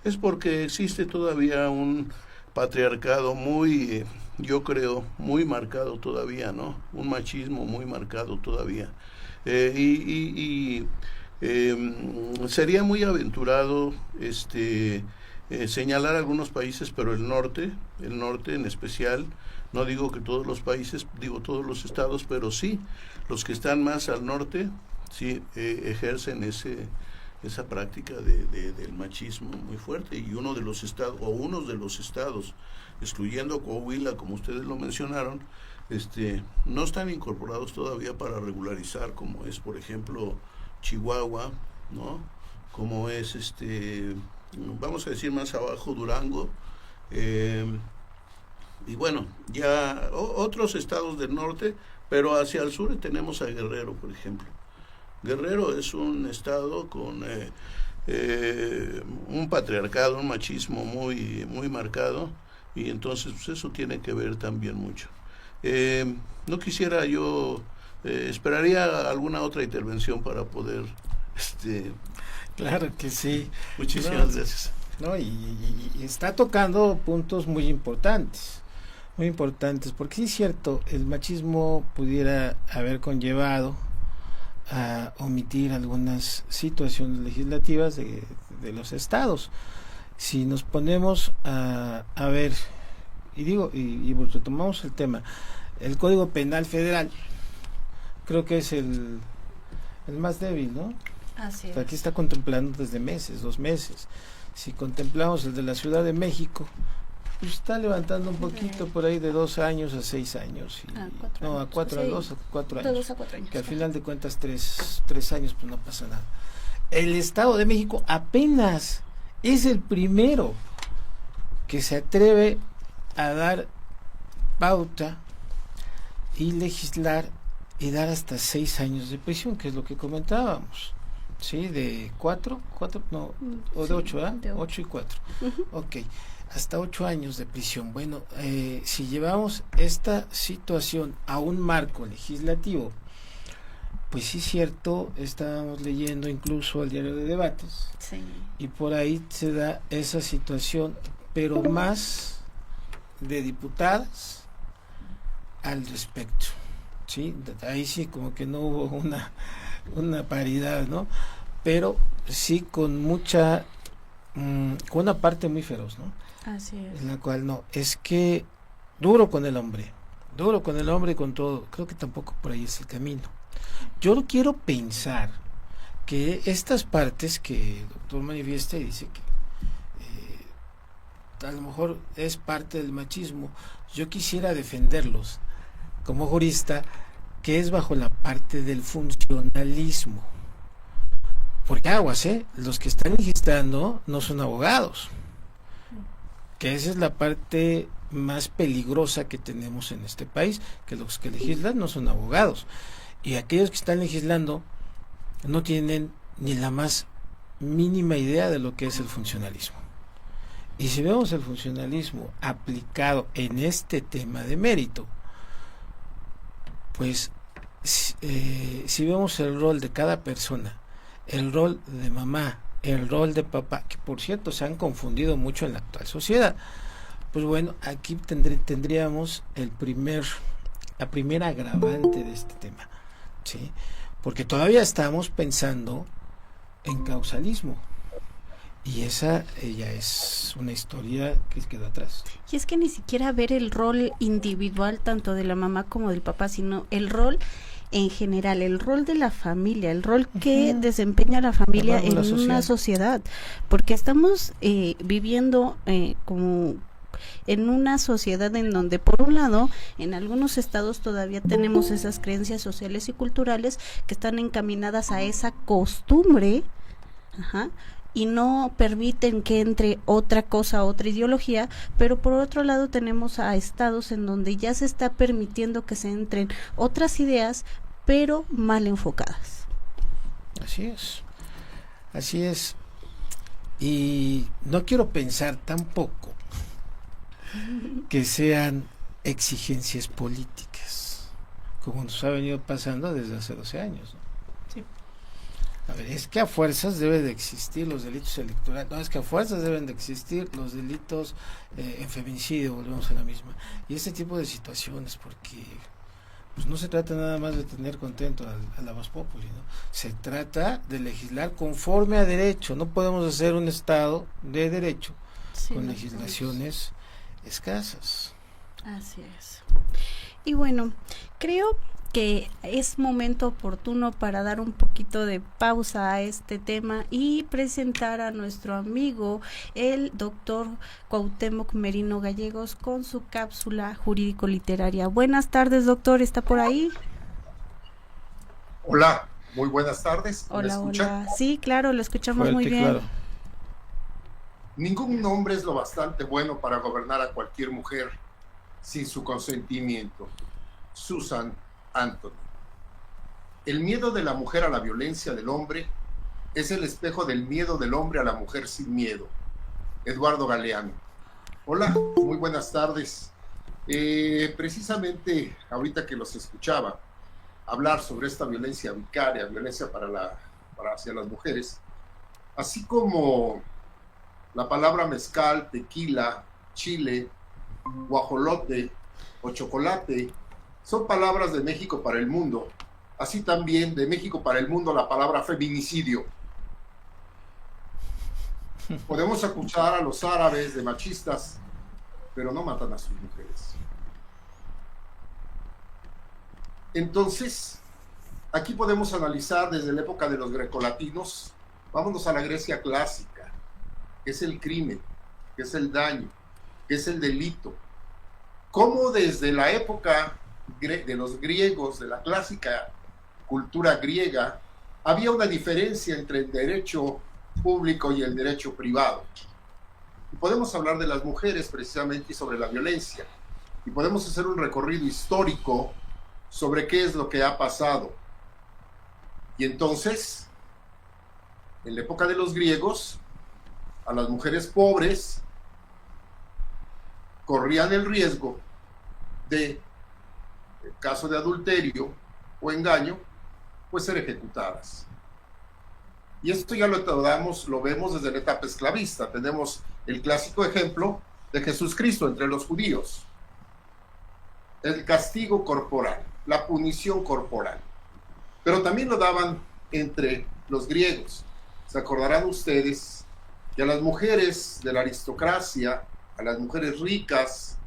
es porque existe todavía un patriarcado muy, yo creo, muy marcado todavía, ¿no? Un machismo muy marcado todavía. Sería muy aventurado señalar algunos países, pero el norte en especial, no digo que todos los países, digo todos los estados, pero sí, los que están más al norte, sí ejercen esa práctica del machismo muy fuerte, y unos de los estados, excluyendo Coahuila, como ustedes lo mencionaron, no están incorporados todavía para regularizar, como es, por ejemplo, Chihuahua, ¿no? Como es, vamos a decir más abajo, Durango, y bueno, ya otros estados del norte, pero hacia el sur tenemos a Guerrero, por ejemplo. Guerrero es un estado con un patriarcado, un machismo muy, muy marcado, y entonces pues eso tiene que ver también mucho. No quisiera yo, esperaría alguna otra intervención para poder... Claro que sí. Muchísimas gracias. No, y está tocando puntos muy importantes, porque sí es cierto, el machismo pudiera haber conllevado a omitir algunas situaciones legislativas de los estados. Si nos ponemos a ver, y retomamos el tema, el Código Penal Federal, creo que es el más débil, ¿no? Así es. Aquí está contemplando desde 2 meses. Si contemplamos el de la Ciudad de México, pues está levantando un poquito por ahí de 2 años a 6 años. A 4 años. Que al final de cuentas 3 años pues no pasa nada. El Estado de México apenas es el primero que se atreve a dar pauta y legislar y dar hasta 6 años de prisión, que es lo que comentábamos. Sí, de 4, no, o de 8, ¿verdad? 8 y 4. Uh-huh. Ok, hasta 8 años de prisión. Bueno, si llevamos esta situación a un marco legislativo, pues sí es cierto, estábamos leyendo incluso el diario de debates, Sí. y por ahí se da esa situación, pero más de diputadas al respecto, ¿sí? Ahí sí como que no hubo una paridad, ¿no? Pero sí con mucha, con una parte muy feroz, ¿no? Así es. En la cual no, es que duro con el hombre y con todo, creo que tampoco por ahí es el camino. Yo quiero pensar que estas partes que el doctor manifiesta y dice que a lo mejor es parte del machismo, yo quisiera defenderlos como jurista, que es bajo la parte del funcionalismo. Porque aguas, los que están legislando no son abogados, que esa es la parte más peligrosa que tenemos en este país, que los que legislan no son abogados, y aquellos que están legislando no tienen ni la más mínima idea de lo que es el funcionalismo. Y si vemos el funcionalismo aplicado en este tema de mérito, pues si vemos el rol de cada persona, el rol de mamá, el rol de papá, que por cierto se han confundido mucho en la actual sociedad, pues bueno, aquí tendríamos la primera agravante de este tema, ¿sí? Porque todavía estamos pensando en causalismo, y esa ya es una historia que quedó atrás. Y es que ni siquiera ver el rol individual tanto de la mamá como del papá, sino el rol en general, el rol de la familia, el rol que desempeña la familia en una sociedad, porque estamos viviendo como en una sociedad en donde, por un lado, en algunos estados todavía tenemos esas creencias sociales y culturales que están encaminadas a esa costumbre, y no permiten que entre otra cosa, otra ideología, pero por otro lado tenemos a estados en donde ya se está permitiendo que se entren otras ideas, pero mal enfocadas. Así es, y no quiero pensar tampoco que sean exigencias políticas, como nos ha venido pasando desde hace 12 años, ¿no? A ver, es que a fuerzas deben de existir los delitos electorales, no, es que a fuerzas deben de existir los delitos en feminicidio, volvemos a la misma, y ese tipo de situaciones, porque pues no se trata nada más de tener contento a la voz populi, ¿no? Se trata de legislar conforme a derecho, no podemos hacer un estado de derecho con legislaciones escasas. Así es. Y bueno, creo que es momento oportuno para dar un poquito de pausa a este tema y presentar a nuestro amigo, el doctor Cuauhtémoc Merino Gallegos, con su cápsula jurídico-literaria. Buenas tardes, doctor, ¿está por ahí? Hola, muy buenas tardes. ¿Me Hola, escuchan? hola. Sí, claro, lo escuchamos Fuerte, muy bien. claro. Ningún hombre es lo bastante bueno para gobernar a cualquier mujer sin su consentimiento. Susan Anthony. El miedo de la mujer a la violencia del hombre es el espejo del miedo del hombre a la mujer sin miedo. Eduardo Galeano. Hola, muy buenas tardes. Precisamente ahorita que los escuchaba hablar sobre esta violencia vicaria, violencia hacia las mujeres, así como la palabra mezcal, tequila, chile, guajolote o chocolate son palabras de México para el mundo. Así también de México para el mundo la palabra feminicidio. Podemos acusar a los árabes de machistas, pero no matan a sus mujeres. Entonces, aquí podemos analizar desde la época de los grecolatinos, vámonos a la Grecia clásica, que es el crimen, que es el daño, que es el delito. Cómo desde la época de los griegos, de la clásica cultura griega, había una diferencia entre el derecho público y el derecho privado. Y podemos hablar de las mujeres precisamente y sobre la violencia. Y podemos hacer un recorrido histórico sobre qué es lo que ha pasado. Y entonces, en la época de los griegos, a las mujeres pobres corrían el riesgo de, en caso de adulterio o engaño, pues ser ejecutadas. Y esto ya lo vemos desde la etapa esclavista. Tenemos el clásico ejemplo de Jesucristo entre los judíos. El castigo corporal, la punición corporal. Pero también lo daban entre los griegos. Se acordarán ustedes que a las mujeres de la aristocracia, a las mujeres ricas,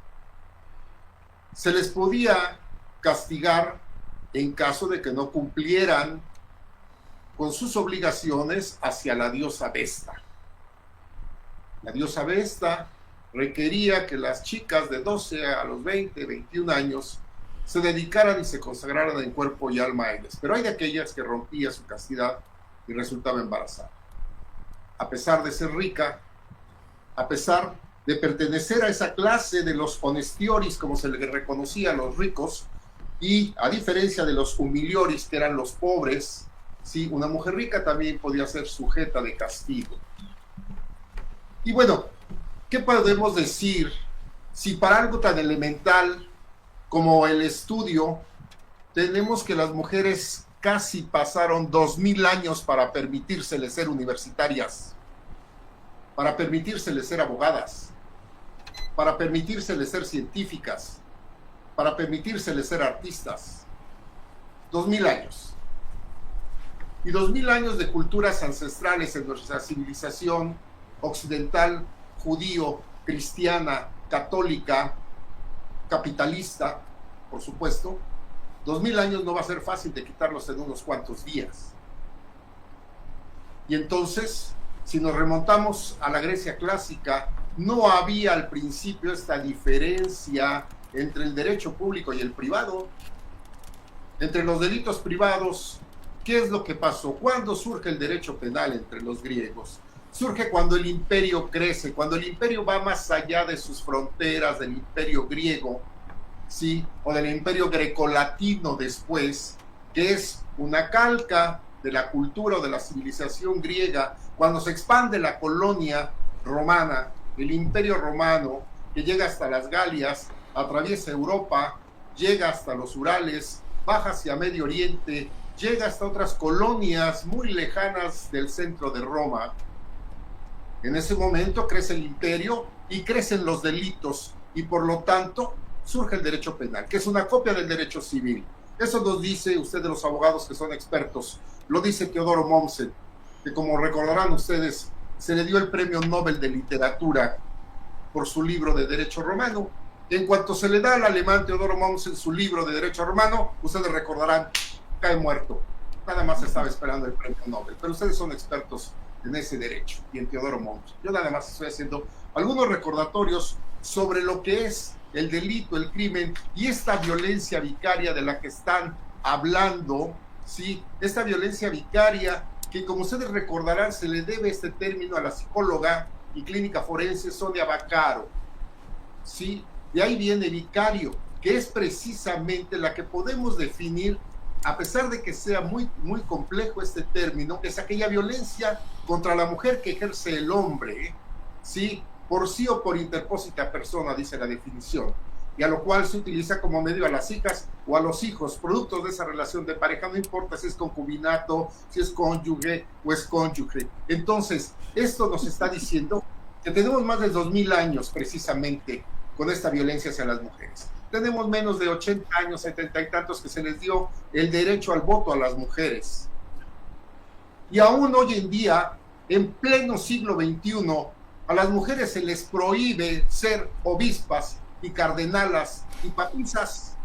se les podía castigar en caso de que no cumplieran con sus obligaciones hacia la diosa Vesta. La diosa Vesta requería que las chicas de 12 a los 20, 21 años se dedicaran y se consagraran en cuerpo y alma a ellas. Pero hay de aquellas que rompía su castidad y resultaba embarazada. A pesar de ser rica, a pesar de pertenecer a esa clase de los honestioris, como se le reconocía a los ricos, y a diferencia de los humilioris, que eran los pobres, sí, una mujer rica también podía ser sujeta de castigo. Y bueno, ¿qué podemos decir si para algo tan elemental como el estudio tenemos que las mujeres casi pasaron 2000 años para permitírseles ser universitarias, para permitírseles ser abogadas, para permitírseles ser científicas, para permitírseles ser artistas? 2000 años. Y 2000 años de culturas ancestrales en nuestra civilización occidental, judío, cristiana, católica, capitalista, por supuesto. 2000 años no va a ser fácil de quitarlos en unos cuantos días. Y entonces, si nos remontamos a la Grecia clásica, no había al principio esta diferencia entre el derecho público y el privado. Entre los delitos privados, ¿qué es lo que pasó? ¿Cuándo surge el derecho penal entre los griegos? Surge cuando el imperio crece, cuando el imperio va más allá de sus fronteras, del imperio griego, ¿sí? O del imperio grecolatino después, que es una calca de la cultura o de la civilización griega, cuando se expande la colonia romana, el imperio romano, que llega hasta las Galias, atraviesa Europa, llega hasta los Urales, baja hacia Medio Oriente, llega hasta otras colonias muy lejanas del centro de Roma. En ese momento crece el imperio y crecen los delitos, y por lo tanto surge el derecho penal, que es una copia del derecho civil. Eso nos dice ustedes, los abogados que son expertos, lo dice Teodoro Mommsen, que como recordarán ustedes, se le dio el premio Nobel de Literatura por su libro de Derecho Romano. En cuanto se le da al alemán Teodoro Mommsen su libro de Derecho Romano, ustedes recordarán, cae muerto. Nada más estaba esperando el premio Nobel. Pero ustedes son expertos en ese derecho y en Teodoro Mommsen. Yo nada más estoy haciendo algunos recordatorios sobre lo que es el delito, el crimen y esta violencia vicaria de la que están hablando, ¿sí? Esta violencia vicaria que, como ustedes recordarán, se le debe este término a la psicóloga y clínica forense Sonia Vaccaro, ¿sí? De ahí viene vicario, que es precisamente la que podemos definir, a pesar de que sea muy, muy complejo este término, es aquella violencia contra la mujer que ejerce el hombre, ¿sí? Por sí o por interpósita persona, dice la definición, y a lo cual se utiliza como medio a las hijas o a los hijos, productos de esa relación de pareja, no importa si es concubinato, si es cónyuge o es cónyuge. Entonces, esto nos está diciendo que tenemos más de 2000 años precisamente con esta violencia hacia las mujeres. Tenemos menos de 80 años, 70 y tantos, que se les dio el derecho al voto a las mujeres. Y aún hoy en día, en pleno siglo XXI, a las mujeres se les prohíbe ser obispas y cardenalas y papisas.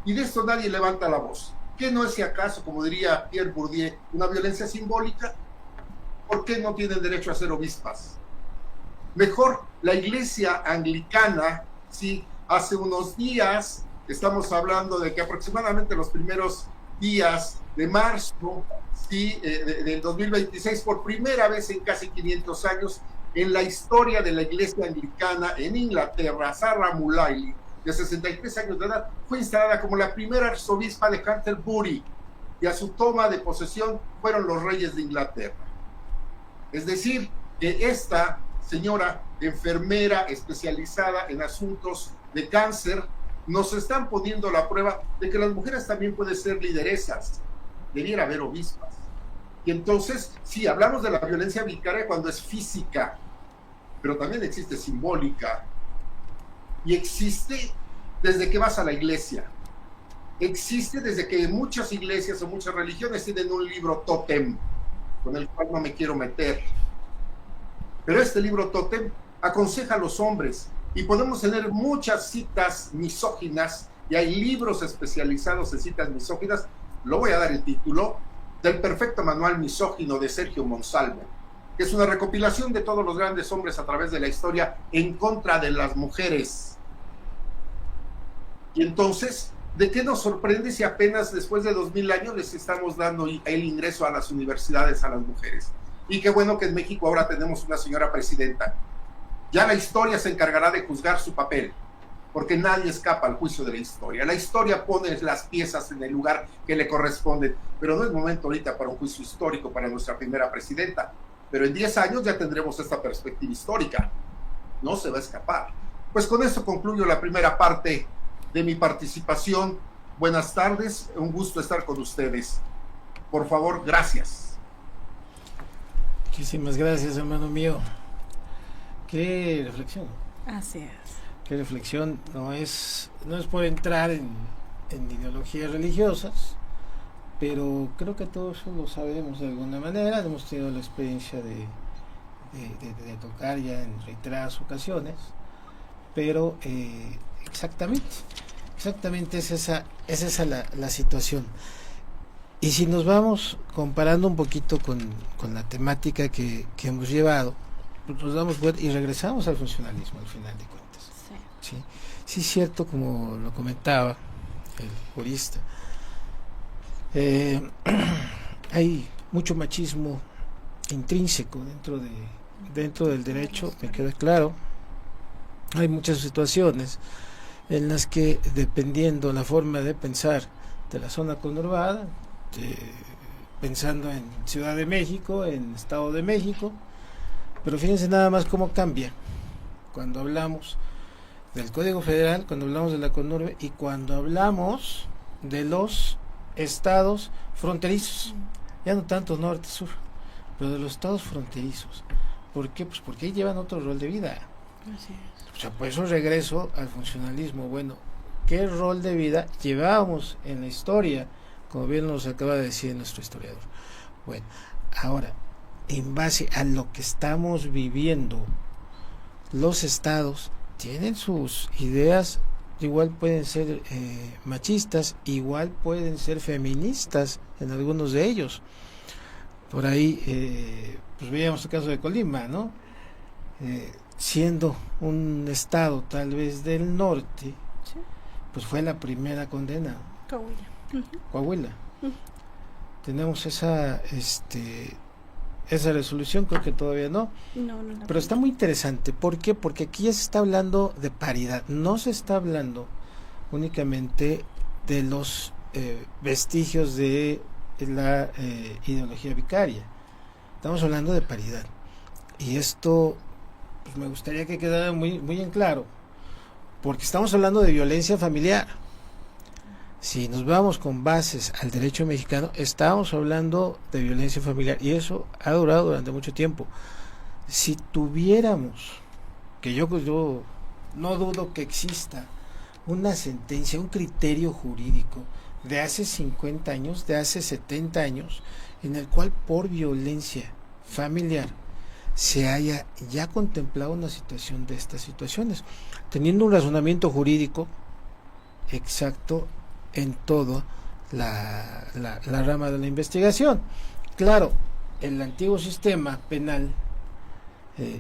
Y de esto nadie levanta la voz. ¿Qué no es, si acaso, como diría Pierre Bourdieu, una violencia simbólica? ¿Por qué no tienen derecho a ser obispas? Mejor, la iglesia anglicana, sí, hace unos días, estamos hablando de que aproximadamente los primeros días de marzo, sí, del 2026, por primera vez en casi 500 años, en la historia de la iglesia anglicana en Inglaterra, Sarah Mullaly, de 63 años de edad, fue instalada como la primera arzobispa de Canterbury, y a su toma de posesión fueron los reyes de Inglaterra. Es decir, que esta señora enfermera especializada en asuntos de cáncer nos están poniendo la prueba de que las mujeres también pueden ser lideresas, debiera haber obispas. Y entonces, sí, hablamos de la violencia vicaria cuando es física, pero también existe simbólica. Y existe desde que vas a la iglesia. Existe desde que muchas iglesias o muchas religiones tienen un libro tótem, con el cual no me quiero meter. Pero este libro tótem aconseja a los hombres, y podemos tener muchas citas misóginas, y hay libros especializados en citas misóginas. Lo voy a dar el título: del perfecto manual misógino de Sergio Monsalvo, que es una recopilación de todos los grandes hombres a través de la historia en contra de las mujeres. Y entonces, ¿de qué nos sorprende si apenas después de 2000 años les estamos dando el ingreso a las universidades a las mujeres? Y qué bueno que en México ahora tenemos una señora presidenta. Ya la historia se encargará de juzgar su papel, porque nadie escapa al juicio de la historia. La historia pone las piezas en el lugar que le corresponden, pero no es momento ahorita para un juicio histórico para nuestra primera presidenta. Pero en 10 años ya tendremos esta perspectiva histórica. No se va a escapar. Pues con esto concluyo la primera parte de mi participación. Buenas tardes, un gusto estar con ustedes. Por favor, gracias. Muchísimas gracias, hermano mío. Qué reflexión. Así es. Qué reflexión. No es por entrar en ideologías religiosas, pero creo que todo eso lo sabemos de alguna manera. Hemos tenido la experiencia de tocar ya en reiteradas ocasiones, pero exactamente es esa la situación. Y si nos vamos comparando un poquito con la temática que hemos llevado, pues nos damos cuenta y regresamos al funcionalismo al final de cuentas. Sí, es cierto, como lo comentaba el jurista, hay mucho machismo intrínseco dentro del derecho, me queda claro. Hay muchas situaciones en las que, dependiendo la forma de pensar de la zona conurbada, pensando en Ciudad de México, en Estado de México, pero fíjense nada más cómo cambia cuando hablamos del Código Federal, cuando hablamos de la conurbe y cuando hablamos de los estados fronterizos, ya no tanto norte-sur, pero de los estados fronterizos. ¿Por qué? Pues porque ahí llevan otro rol de vida. Así es. O sea, por eso regreso al funcionalismo. Bueno, ¿qué rol de vida llevábamos en la historia? Como bien nos acaba de decir nuestro historiador. Bueno, ahora, en base a lo que estamos viviendo, los estados tienen sus ideas, igual pueden ser machistas, igual pueden ser feministas en algunos de ellos. Por ahí, pues veíamos el caso de Colima, ¿no? Siendo un estado tal vez del norte, Sí. pues fue la primera condena. Coahuila. Tenemos esa resolución, creo que todavía no. No. Pero está muy interesante. ¿Por qué? Porque aquí ya se está hablando de paridad. No se está hablando únicamente de los vestigios de la ideología vicaria. Estamos hablando de paridad. Y esto, pues, me gustaría que quedara muy, muy en claro. Porque estamos hablando de violencia familiar. Si nos vamos con bases al derecho mexicano, estamos hablando de violencia familiar y eso ha durado durante mucho tiempo. Si tuviéramos, que yo no dudo que exista una sentencia, un criterio jurídico de hace 50 años, de hace 70 años, en el cual por violencia familiar se haya ya contemplado una situación de estas situaciones, teniendo un razonamiento jurídico exacto en toda la rama de la investigación. Claro, el antiguo sistema penal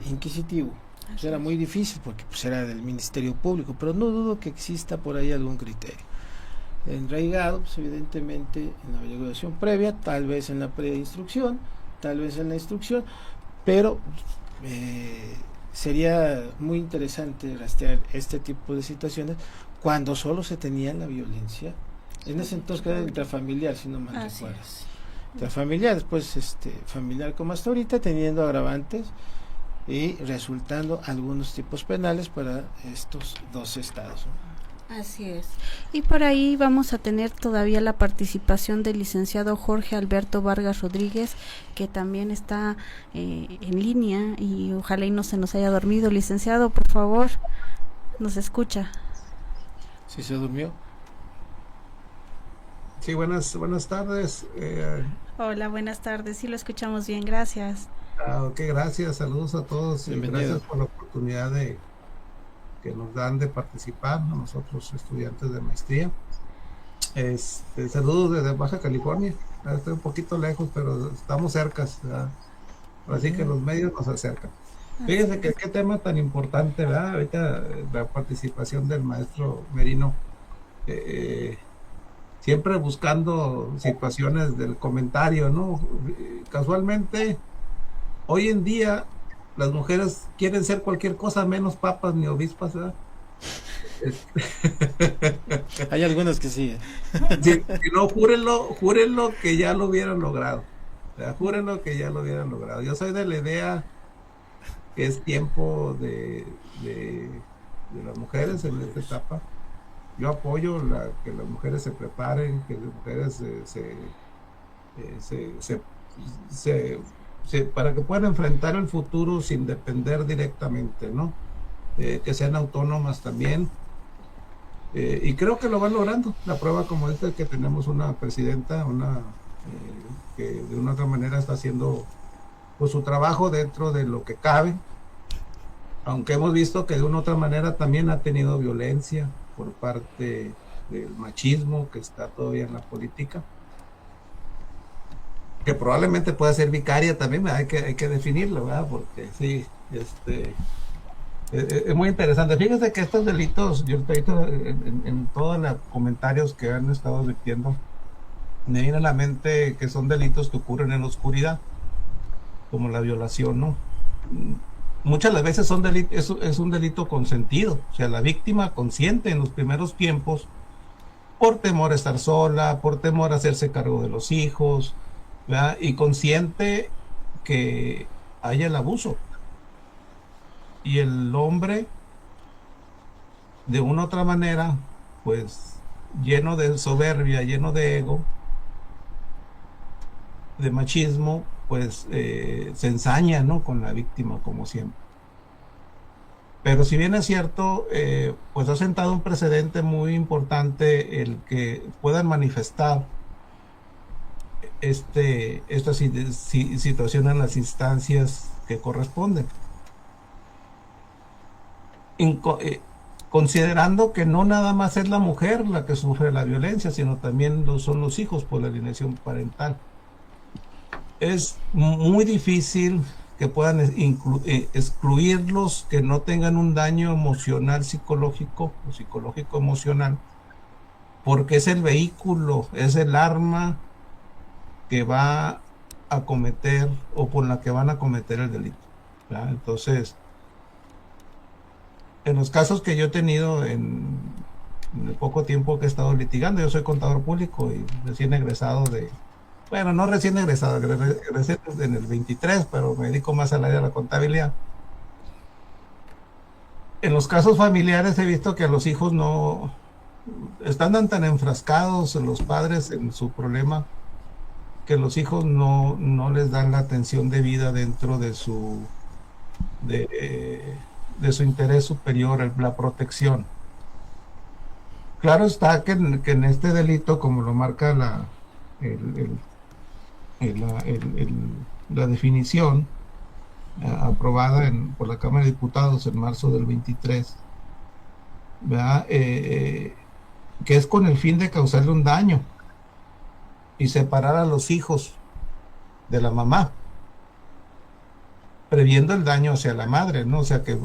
inquisitivo pues era muy difícil porque pues era del Ministerio Público, pero no dudo que exista por ahí algún criterio enraigado, pues evidentemente en la averiguación previa, tal vez en la preinstrucción, tal vez en la instrucción, pero sería muy interesante rastrear este tipo de situaciones cuando solo se tenía la violencia, en ese entonces que era intrafamiliar, si no mal recuerdo. Intrafamiliar, después familiar como hasta ahorita, teniendo agravantes y resultando algunos tipos penales para estos dos estados, ¿no? Así es. Y por ahí vamos a tener todavía la participación del licenciado Jorge Alberto Vargas Rodríguez, que también está en línea, y ojalá y no se nos haya dormido. Licenciado, por favor, nos escucha. ¿Sí se durmió? Sí, buenas tardes. Hola, buenas tardes. Sí, lo escuchamos bien, gracias. Ok, gracias. Saludos a todos. Bienvenido. Gracias por la oportunidad que nos dan de participar a nosotros, estudiantes de maestría. Saludos desde Baja California. Estoy un poquito lejos, pero estamos cerca, ¿verdad? Así que los medios nos acercan. Fíjense que qué tema tan importante, ¿verdad? Ahorita la participación del maestro Merino, siempre buscando situaciones del comentario, ¿no? Casualmente, hoy en día las mujeres quieren ser cualquier cosa menos papas ni obispas, ¿verdad? Hay algunos que sí. Si no, júrenlo que ya lo hubieran logrado. Júrenlo que ya lo hubieran logrado. Yo soy de la idea que es tiempo de las mujeres en esta etapa. Yo apoyo que las mujeres se preparen, que las mujeres para que puedan enfrentar el futuro sin depender directamente, ¿no? Que sean autónomas también. Y creo que lo van logrando. La prueba, como esta, es que tenemos una presidenta, que de una otra manera está haciendo pues su trabajo dentro de lo que cabe, aunque hemos visto que de una otra manera también ha tenido violencia por parte del machismo que está todavía en la política, que probablemente pueda ser vicaria también, hay que definirlo, ¿verdad? Porque sí, es muy interesante. Fíjense que estos delitos, yo ahorita en todos los comentarios que han estado advirtiendo, me viene a la mente que son delitos que ocurren en la oscuridad, como la violación, ¿no? Muchas de las veces es un delito consentido, o sea, la víctima consiente en los primeros tiempos por temor a estar sola, por temor a hacerse cargo de los hijos, ¿verdad? Y consciente que haya el abuso. Y el hombre, de una u otra manera, pues lleno de soberbia, lleno de ego, de machismo, pues se ensaña, ¿no?, con la víctima, como siempre. Pero si bien es cierto, pues ha sentado un precedente muy importante el que puedan manifestar esta situación en las instancias que corresponden. Considerando que no nada más es la mujer la que sufre la violencia, sino también son los hijos por la alienación parental. Es muy difícil que puedan excluirlos, que no tengan un daño emocional, psicológico o psicológico emocional, porque es el vehículo, es el arma que va a cometer o por la que van a cometer el delito, ¿verdad? Entonces, en los casos que yo he tenido en el poco tiempo que he estado litigando, yo soy contador público y recién egresado no recién egresado, egresé en el 23, pero me dedico más al área de la contabilidad. En los casos familiares he visto que los hijos no están tan enfrascados, los padres, en su problema, que los hijos no les dan la atención debida dentro de su interés superior, la protección. Claro está que en este delito, como lo marca la definición aprobada por la Cámara de Diputados en marzo del 23, ¿verdad? Que es con el fin de causarle un daño y separar a los hijos de la mamá, previendo el daño hacia la madre, ¿no? O sea, que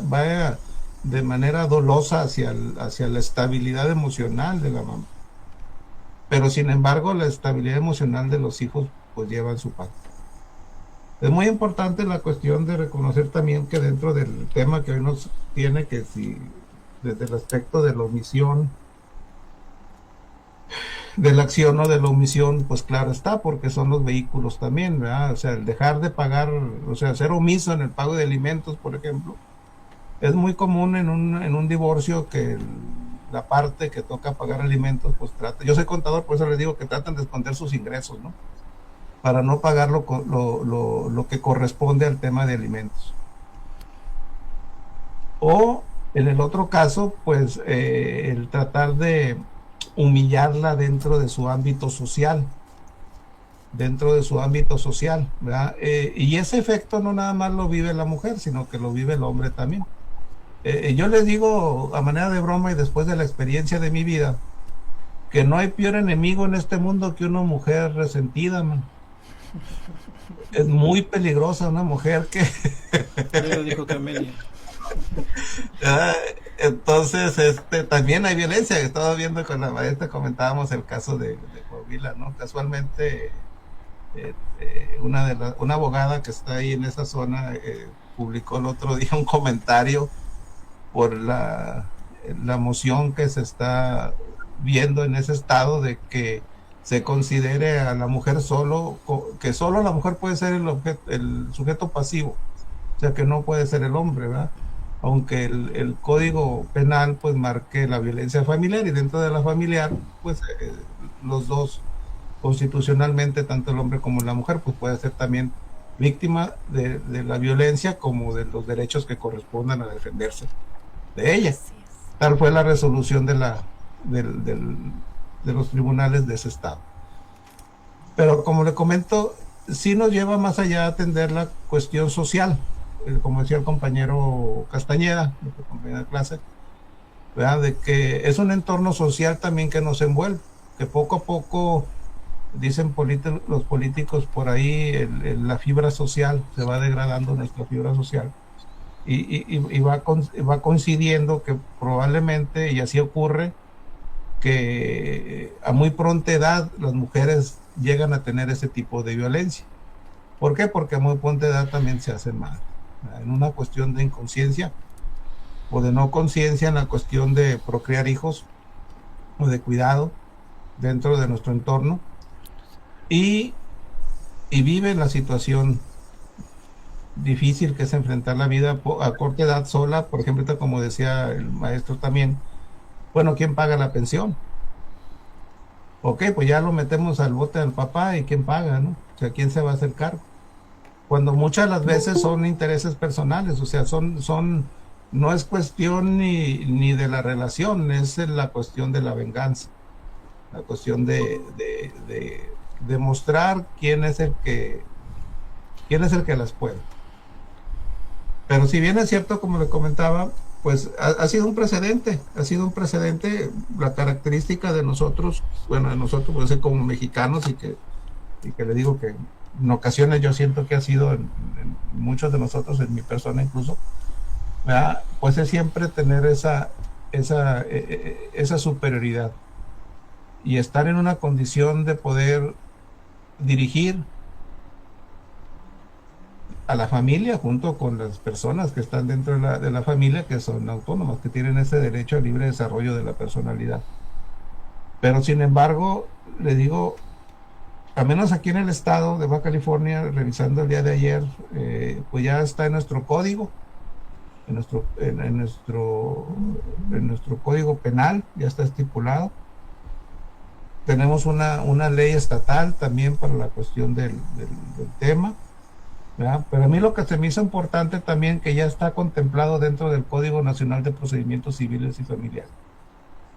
vaya de manera dolosa hacia la estabilidad emocional de la mamá. Pero sin embargo, la estabilidad emocional de los hijos pues lleva en su parte. Es muy importante la cuestión de reconocer también que dentro del tema que hoy nos tiene, que si desde el aspecto de la omisión, de la acción o de la omisión, pues claro está, porque son los vehículos también, ¿verdad? O sea, el dejar de pagar, o sea, ser omiso en el pago de alimentos, por ejemplo, es muy común en un divorcio que la parte que toca pagar alimentos, pues trata, yo soy contador, por eso les digo que tratan de esconder sus ingresos, ¿no? Para no pagar lo que corresponde al tema de alimentos. O en el otro caso, pues el tratar de humillarla dentro de su ámbito social, ¿verdad? Y ese efecto no nada más lo vive la mujer, sino que lo vive el hombre también. Yo les digo a manera de broma y después de la experiencia de mi vida, que no hay peor enemigo en este mundo que una mujer resentida, man. Es muy peligrosa una mujer que... Ya lo dijo Camelia. Entonces, también hay violencia. Estaba viendo con la maestra, comentábamos el caso de Coahuila, ¿no? Casualmente, una abogada que está ahí en esa zona publicó el otro día un comentario por la moción que se está viendo en ese estado de que se considere a la mujer que solo la mujer puede ser el sujeto pasivo, o sea que no puede ser el hombre, ¿verdad? Aunque el código penal pues marque la violencia familiar, y dentro de la familiar pues los dos constitucionalmente, tanto el hombre como la mujer, pues puede ser también víctima de la violencia como de los derechos que correspondan a defenderse de ella. Tal fue la resolución de los tribunales de ese estado. Pero como le comento, sí nos lleva más allá a atender la cuestión social, como decía el compañero Castañeda, nuestro compañero de clase, ¿verdad? De que es un entorno social también que nos envuelve, que poco a poco, dicen los políticos por ahí, la fibra social, se va degradando nuestra fibra social, y va coincidiendo que probablemente, y así ocurre, que a muy pronta edad las mujeres llegan a tener ese tipo de violencia. ¿Por qué? Porque a muy pronta edad también se hacen mal, en una cuestión de inconsciencia o de no conciencia en la cuestión de procrear hijos o de cuidado dentro de nuestro entorno, y vive la situación difícil que es enfrentar la vida a corta edad sola. Por ejemplo, como decía el maestro también, bueno, ¿quién paga la pensión? Ok, pues ya lo metemos al bote del papá, y ¿quién paga, no? O sea, ¿quién se va a hacer cargo? Cuando muchas de las veces son intereses personales, o sea, no es cuestión ni de la relación, es la cuestión de la venganza, la cuestión de demostrar quién es el que las puede. Pero si bien es cierto, como le comentaba, pues ha sido un precedente, la característica de nosotros, puede ser como mexicanos, y que le digo que en ocasiones yo siento que ha sido en muchos de nosotros, en mi persona incluso, ¿verdad? Pues es siempre tener esa superioridad y estar en una condición de poder dirigir a la familia junto con las personas que están dentro de la familia, que son autónomas, que tienen ese derecho al libre desarrollo de la personalidad. Pero sin embargo, le digo, al menos aquí en el estado de Baja California, revisando el día de ayer, pues ya está en nuestro código, en nuestro código penal, ya está estipulado. Tenemos una ley estatal también para la cuestión del tema, ¿verdad? Pero a mí lo que se me hizo importante también, que ya está contemplado dentro del Código Nacional de Procedimientos Civiles y Familiares.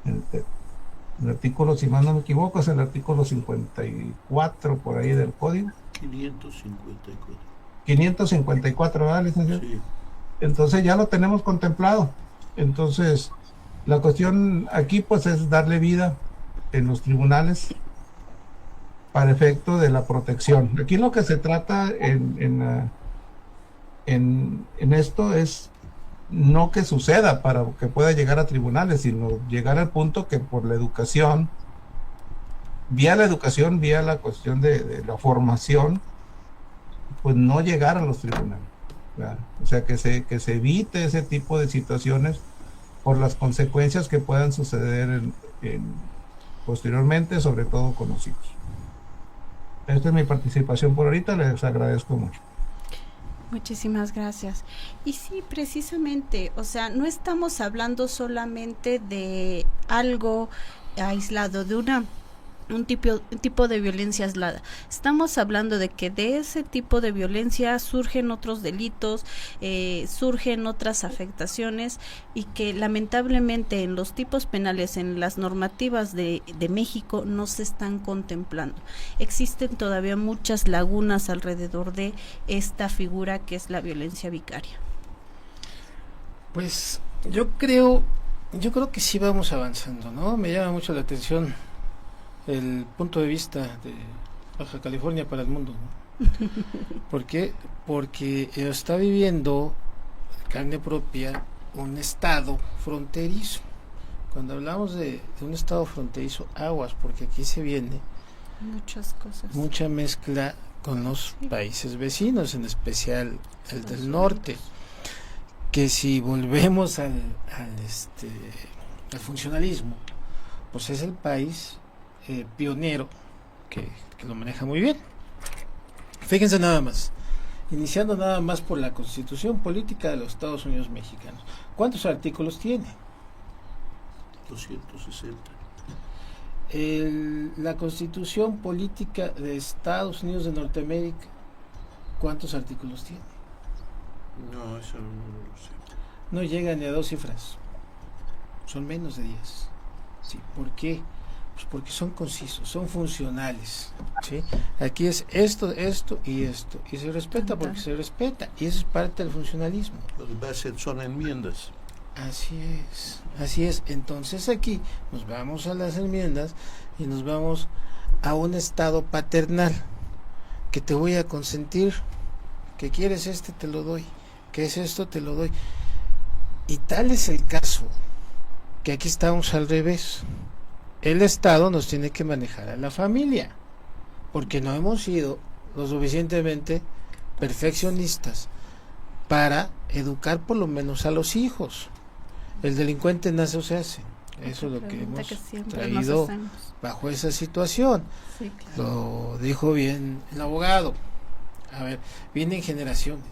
El artículo, si mal no me equivoco, es el artículo 54 por ahí del código. 554, ¿verdad, licenciado? Sí. Entonces ya lo tenemos contemplado. Entonces, la cuestión aquí pues es darle vida en los tribunales para efecto de la protección. Aquí lo que se trata en esto es no que suceda para que pueda llegar a tribunales, sino llegar al punto que por la educación, vía la cuestión de la formación, pues no llegar a los tribunales, ¿verdad? O sea, que se evite ese tipo de situaciones por las consecuencias que puedan suceder posteriormente, sobre todo con los hijos. Esta es mi participación por ahorita, les agradezco mucho. Muchísimas gracias. Y sí, precisamente, o sea, no estamos hablando solamente de algo aislado, de un tipo de violencia aislada. Estamos hablando de que de ese tipo de violencia surgen otros delitos, surgen otras afectaciones, y que lamentablemente en los tipos penales, en las normativas de México, no se están contemplando. Existen todavía muchas lagunas alrededor de esta figura que es la violencia vicaria. Pues yo creo que sí vamos avanzando, ¿no? Me llama mucho la atención el punto de vista de Baja California para el mundo, ¿no? ¿Por qué? Porque está viviendo carne propia un estado fronterizo. Cuando hablamos de un estado fronterizo, aguas, porque aquí se viene Muchas cosas. mucha mezcla con los países vecinos, en especial el del norte, que si volvemos al funcionalismo, pues es el país pionero que lo maneja muy bien. Fíjense nada más, iniciando nada más por la Constitución Política de los Estados Unidos Mexicanos. ¿Cuántos artículos tiene? 260. La Constitución Política de Estados Unidos de Norteamérica, ¿cuántos artículos tiene? No, eso no lo sé. No llega ni a 2 cifras, son menos de 10. ¿Sí? ¿Por qué? Pues porque son concisos, son funcionales, ¿sí? Aquí es esto y esto, y se respeta porque se respeta, y eso es parte del funcionalismo. Lo que va a ser son enmiendas. Así es. Entonces aquí nos vamos a las enmiendas y nos vamos a un estado paternal, que te voy a consentir, que quieres te lo doy, que es esto, te lo doy. Y tal es el caso, que aquí estamos al revés. El Estado nos tiene que manejar a la familia, porque no hemos sido lo suficientemente perfeccionistas para educar por lo menos a los hijos. El delincuente nace o se hace. Eso es lo que hemos traído bajo esa situación. Sí, claro. Lo dijo bien el abogado. A ver, vienen generaciones.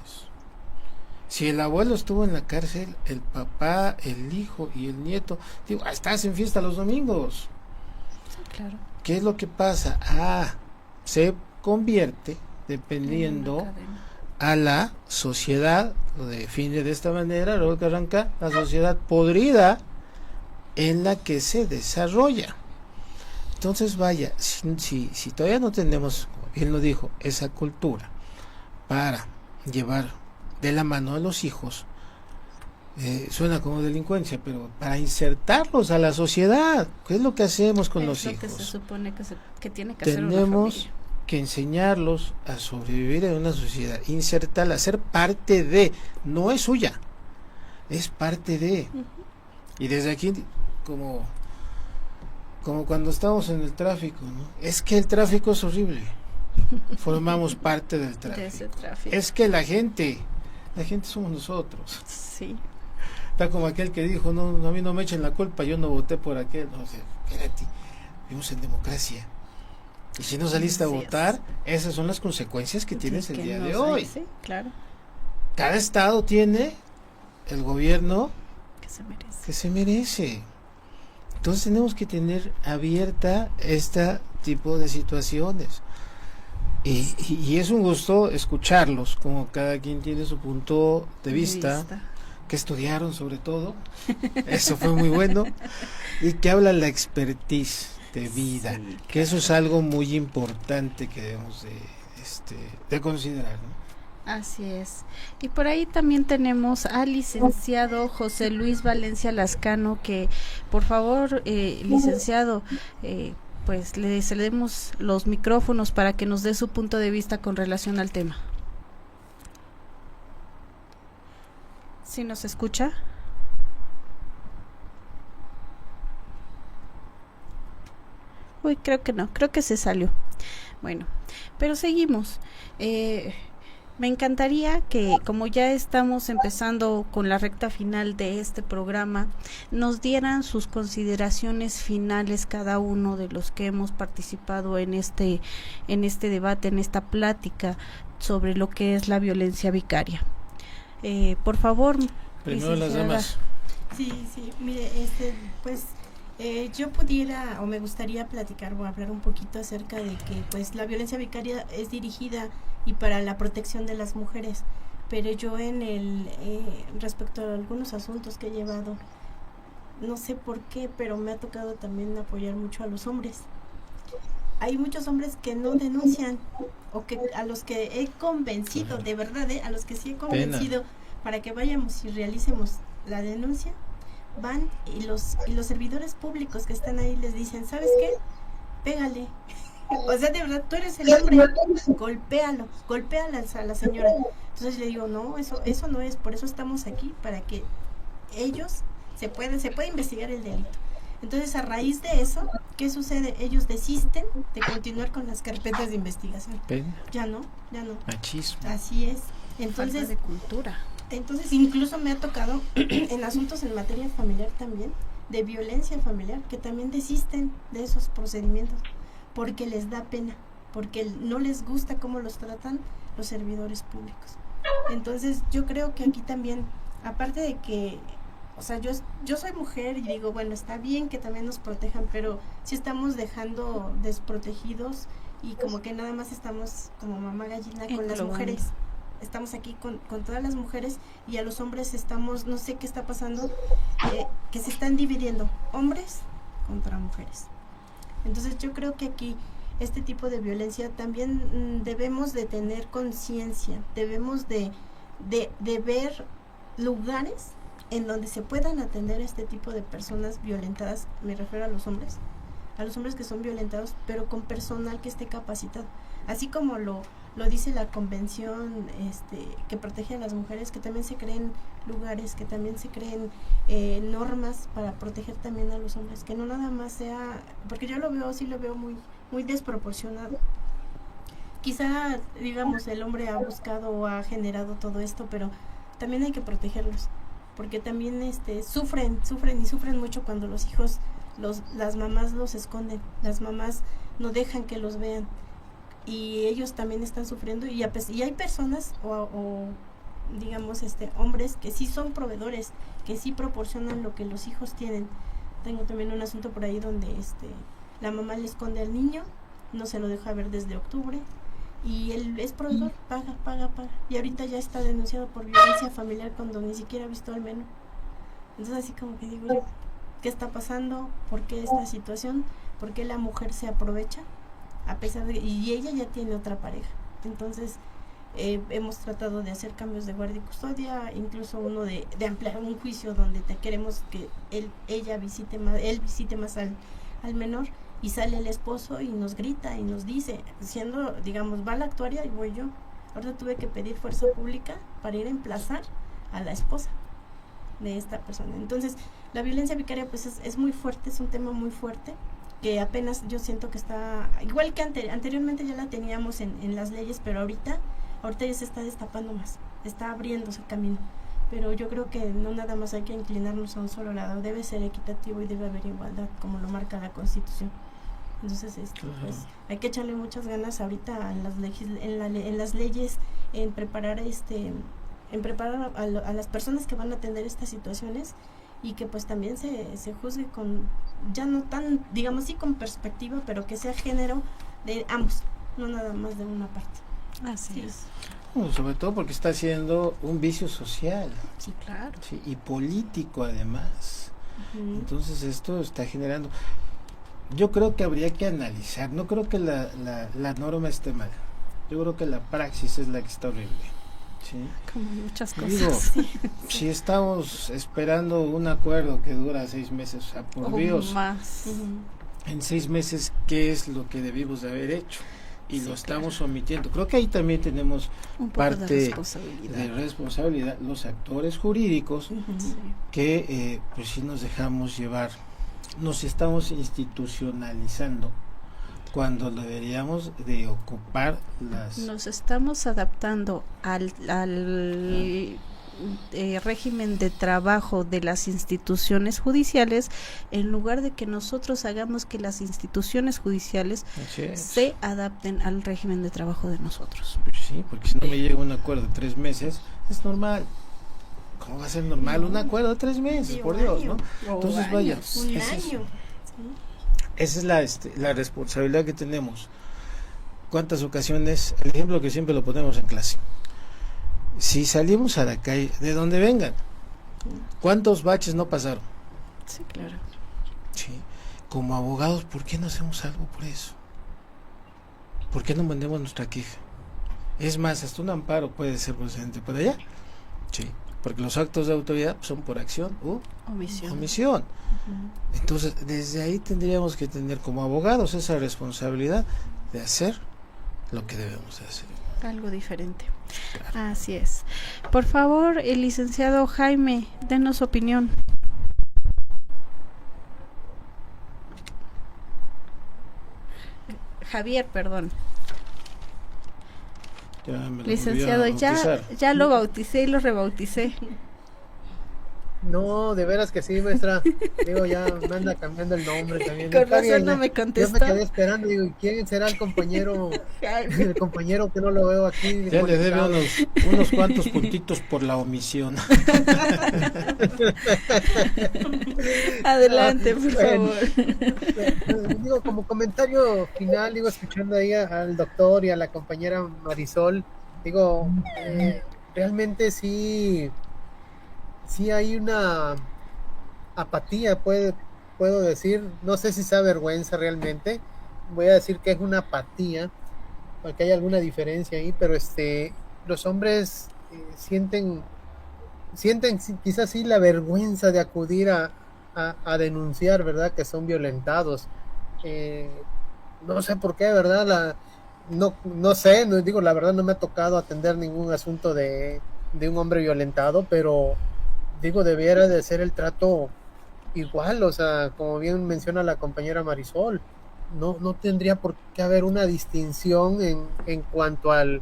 Si el abuelo estuvo en la cárcel, el papá, el hijo y el nieto, digo, estás en fiesta los domingos. Sí, claro. ¿Qué es lo que pasa? Se convierte, dependiendo a la sociedad, lo define de esta manera, luego que arranca, la sociedad podrida en la que se desarrolla. Entonces, vaya, si todavía no tenemos, como bien lo dijo, esa cultura para llevar de la mano a los hijos, suena como delincuencia, pero para insertarlos a la sociedad, ¿qué es lo que hacemos con los hijos? Es lo que se supone que tiene que hacer una Tenemos familia. que enseñarlos a sobrevivir en una sociedad, insertarla, a ser parte de, no es suya, es parte de. Y desde aquí, como cuando estamos en el tráfico, ¿no? Es que el tráfico es horrible, formamos parte del tráfico. De ese tráfico. Es que la gente somos nosotros. Sí. Está como aquel que dijo, no, a mí no me echen la culpa, yo no voté por aquel. No, o sea, espérate, vivimos en democracia. Y si no saliste a votar, esas son las consecuencias que tienes el día de hoy. Sí, claro. Cada estado tiene el gobierno Que se merece. Entonces tenemos que tener abierta este tipo de situaciones. Y es un gusto escucharlos, como cada quien tiene su punto de vista, que estudiaron sobre todo, eso fue muy bueno, y que habla la expertise de vida, sí, claro. Que eso es algo muy importante que debemos de considerar, ¿no? Así es. Y por ahí también tenemos al licenciado José Luis Valencia Lascano, que por favor, licenciado, pues le cedemos los micrófonos para que nos dé su punto de vista con relación al tema. ¿Sí nos escucha? Uy, creo que no, creo que se salió. Bueno, pero seguimos. Me encantaría que, como ya estamos empezando con la recta final de este programa, nos dieran sus consideraciones finales cada uno de los que hemos participado en este debate, en esta plática sobre lo que es la violencia vicaria. Por favor, primero las damas. Sí, mire, pues yo pudiera o me gustaría platicar o hablar un poquito acerca de que pues la violencia vicaria es dirigida y para la protección de las mujeres, pero yo respecto a algunos asuntos que he llevado, no sé por qué, pero me ha tocado también apoyar mucho a los hombres. Hay muchos hombres que no denuncian, o que a los que he convencido, de verdad, a los que sí he convencido para que vayamos y realicemos la denuncia, van y los servidores públicos que están ahí les dicen, ¿sabes qué? Pégale. O sea, de verdad, tú eres el hombre, golpéala a la señora. Entonces le digo, no, eso no es, por eso estamos aquí, para que ellos se puede investigar el delito. Entonces, a raíz de eso, ¿qué sucede? Ellos desisten de continuar con las carpetas de investigación. Ya no. Machismo. Así es. Entonces, falta de cultura. Entonces, incluso me ha tocado en asuntos en materia familiar también, de violencia familiar, que también desisten de esos procedimientos porque les da pena, porque no les gusta cómo los tratan los servidores públicos. Entonces, yo creo que aquí también, aparte de que, o sea, yo soy mujer y digo, bueno, está bien que también nos protejan, pero si estamos dejando desprotegidos y como que nada más estamos como mamá gallina con las mujeres. Estamos aquí con todas las mujeres y a los hombres estamos, no sé qué está pasando, que se están dividiendo hombres contra mujeres. Entonces yo creo que aquí este tipo de violencia también debemos de tener conciencia, debemos de ver lugares en donde se puedan atender este tipo de personas violentadas, me refiero a los hombres que son violentados, pero con personal que esté capacitado, así como lo dice la convención que protege a las mujeres, que también se creen lugares, que también se creen normas para proteger también a los hombres, que no nada más sea, porque yo lo veo muy, muy desproporcionado. Quizá, digamos, el hombre ha buscado o ha generado todo esto, pero también hay que protegerlos, porque también sufren mucho cuando los hijos, las mamás los esconden, las mamás no dejan que los vean, y ellos también están sufriendo, y hay personas o digamos hombres que sí son proveedores, que sí proporcionan lo que los hijos tienen. Tengo también un asunto por ahí donde la mamá le esconde al niño, no se lo deja ver desde octubre, y él es proveedor, paga, y ahorita ya está denunciado por violencia familiar cuando ni siquiera ha visto al menú. Entonces así como que digo yo, ¿qué está pasando? ¿Por qué esta situación? ¿Por qué la mujer se aprovecha? A pesar de, y ella ya tiene otra pareja. Entonces hemos tratado de hacer cambios de guardia y custodia, incluso uno de ampliar un juicio donde queremos que él visite más al menor, y sale el esposo y nos grita y nos dice, siendo, digamos, va la actuaria y voy yo. Ahora tuve que pedir fuerza pública para ir a emplazar a la esposa de esta persona. Entonces la violencia vicaria pues es muy fuerte, es un tema muy fuerte, que apenas yo siento que está, igual que anteriormente ya la teníamos en las leyes, pero ahorita ya se está destapando más, está abriéndose el camino, pero yo creo que no nada más hay que inclinarnos a un solo lado, debe ser equitativo y debe haber igualdad, como lo marca la Constitución. Entonces pues, hay que echarle muchas ganas ahorita en las leyes, en preparar a las personas que van a atender estas situaciones, y que pues también se juzgue con, ya no tan, digamos sí con perspectiva, pero que sea género de ambos, no nada más de una parte. Así es. Bueno, sobre todo porque está siendo un vicio social. Sí, claro. Sí, y político además. Entonces esto está generando, yo creo que habría que analizar, no creo que la norma esté mal, yo creo que la praxis es la que está horrible. Sí. Como muchas cosas. Digo, si estamos esperando un acuerdo que dura 6 meses, o sea, por Dios, más. En 6 meses, ¿qué es lo que debimos de haber hecho? Y lo estamos claro, omitiendo. Creo que ahí también tenemos un poco parte de responsabilidad, los actores jurídicos, que pues sí nos dejamos llevar, nos estamos institucionalizando cuando deberíamos de ocupar las... Nos estamos adaptando al régimen de trabajo de las instituciones judiciales, en lugar de que nosotros hagamos que las instituciones judiciales se adapten al régimen de trabajo de nosotros. Pues sí, porque si no me llega un acuerdo de 3 meses, es normal. ¿Cómo va a ser normal un acuerdo de 3 meses? Por Dios, ¿no? Entonces, vaya, un año. esa es la responsabilidad que tenemos. ¿Cuántas ocasiones? El ejemplo que siempre lo ponemos en clase. Si salimos a la calle, de donde vengan, ¿cuántos baches no pasaron? Sí, claro. Sí. Como abogados, ¿por qué no hacemos algo por eso? ¿Por qué no mandemos nuestra queja? Es más, hasta un amparo puede ser procedente por allá. Sí. Porque los actos de autoridad son por acción u omisión. Entonces, desde ahí tendríamos que tener como abogados esa responsabilidad de hacer lo que debemos de hacer. Algo diferente. Claro. Así es. Por favor, el licenciado Jaime, denos su opinión. Javier, perdón. Ya me lo Licenciado, volví a bautizar. ya lo bauticé y lo rebauticé. No, de veras que sí, maestra. Digo, ya me anda cambiando el nombre también. Con Está razón bien, no me Yo contestó. me quedé esperando, digo, ¿y quién será el compañero? El compañero que no lo veo aquí. Ya le debe conectado. unos cuantos puntitos por la omisión. Adelante, por Bueno. favor. Digo, como comentario final, digo, escuchando ahí al doctor y a la compañera Marisol, digo, realmente sí hay una apatía, puedo decir, no sé si sea vergüenza realmente, voy a decir que es una apatía, porque hay alguna diferencia ahí, pero los hombres sienten quizás sí la vergüenza de acudir a denunciar, ¿verdad? Que son violentados. No sé por qué, ¿verdad? No sé, digo, la verdad no me ha tocado atender ningún asunto de un hombre violentado, pero digo, debiera de ser el trato igual, o sea, como bien menciona la compañera Marisol, no tendría por qué haber una distinción en cuanto al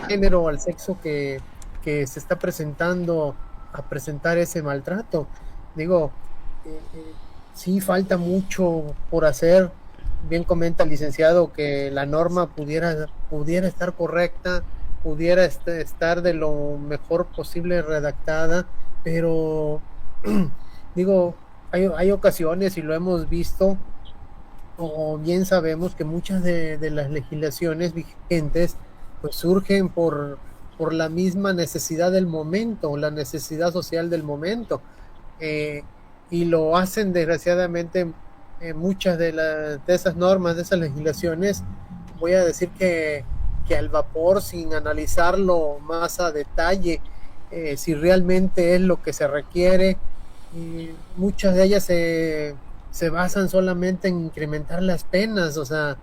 género o al sexo que se está presentando a presentar ese maltrato. Digo, sí falta mucho por hacer. Bien comenta el licenciado que la norma pudiera estar correcta, pudiera estar de lo mejor posible redactada, pero digo, hay ocasiones, y lo hemos visto, o bien sabemos, que muchas de las legislaciones vigentes pues surgen por la misma necesidad del momento, la necesidad social del momento, y lo hacen desgraciadamente muchas de esas normas, de esas legislaciones, voy a decir que al vapor, sin analizarlo más a detalle, si realmente es lo que se requiere. Y muchas de ellas se basan solamente en incrementar las penas, o sea,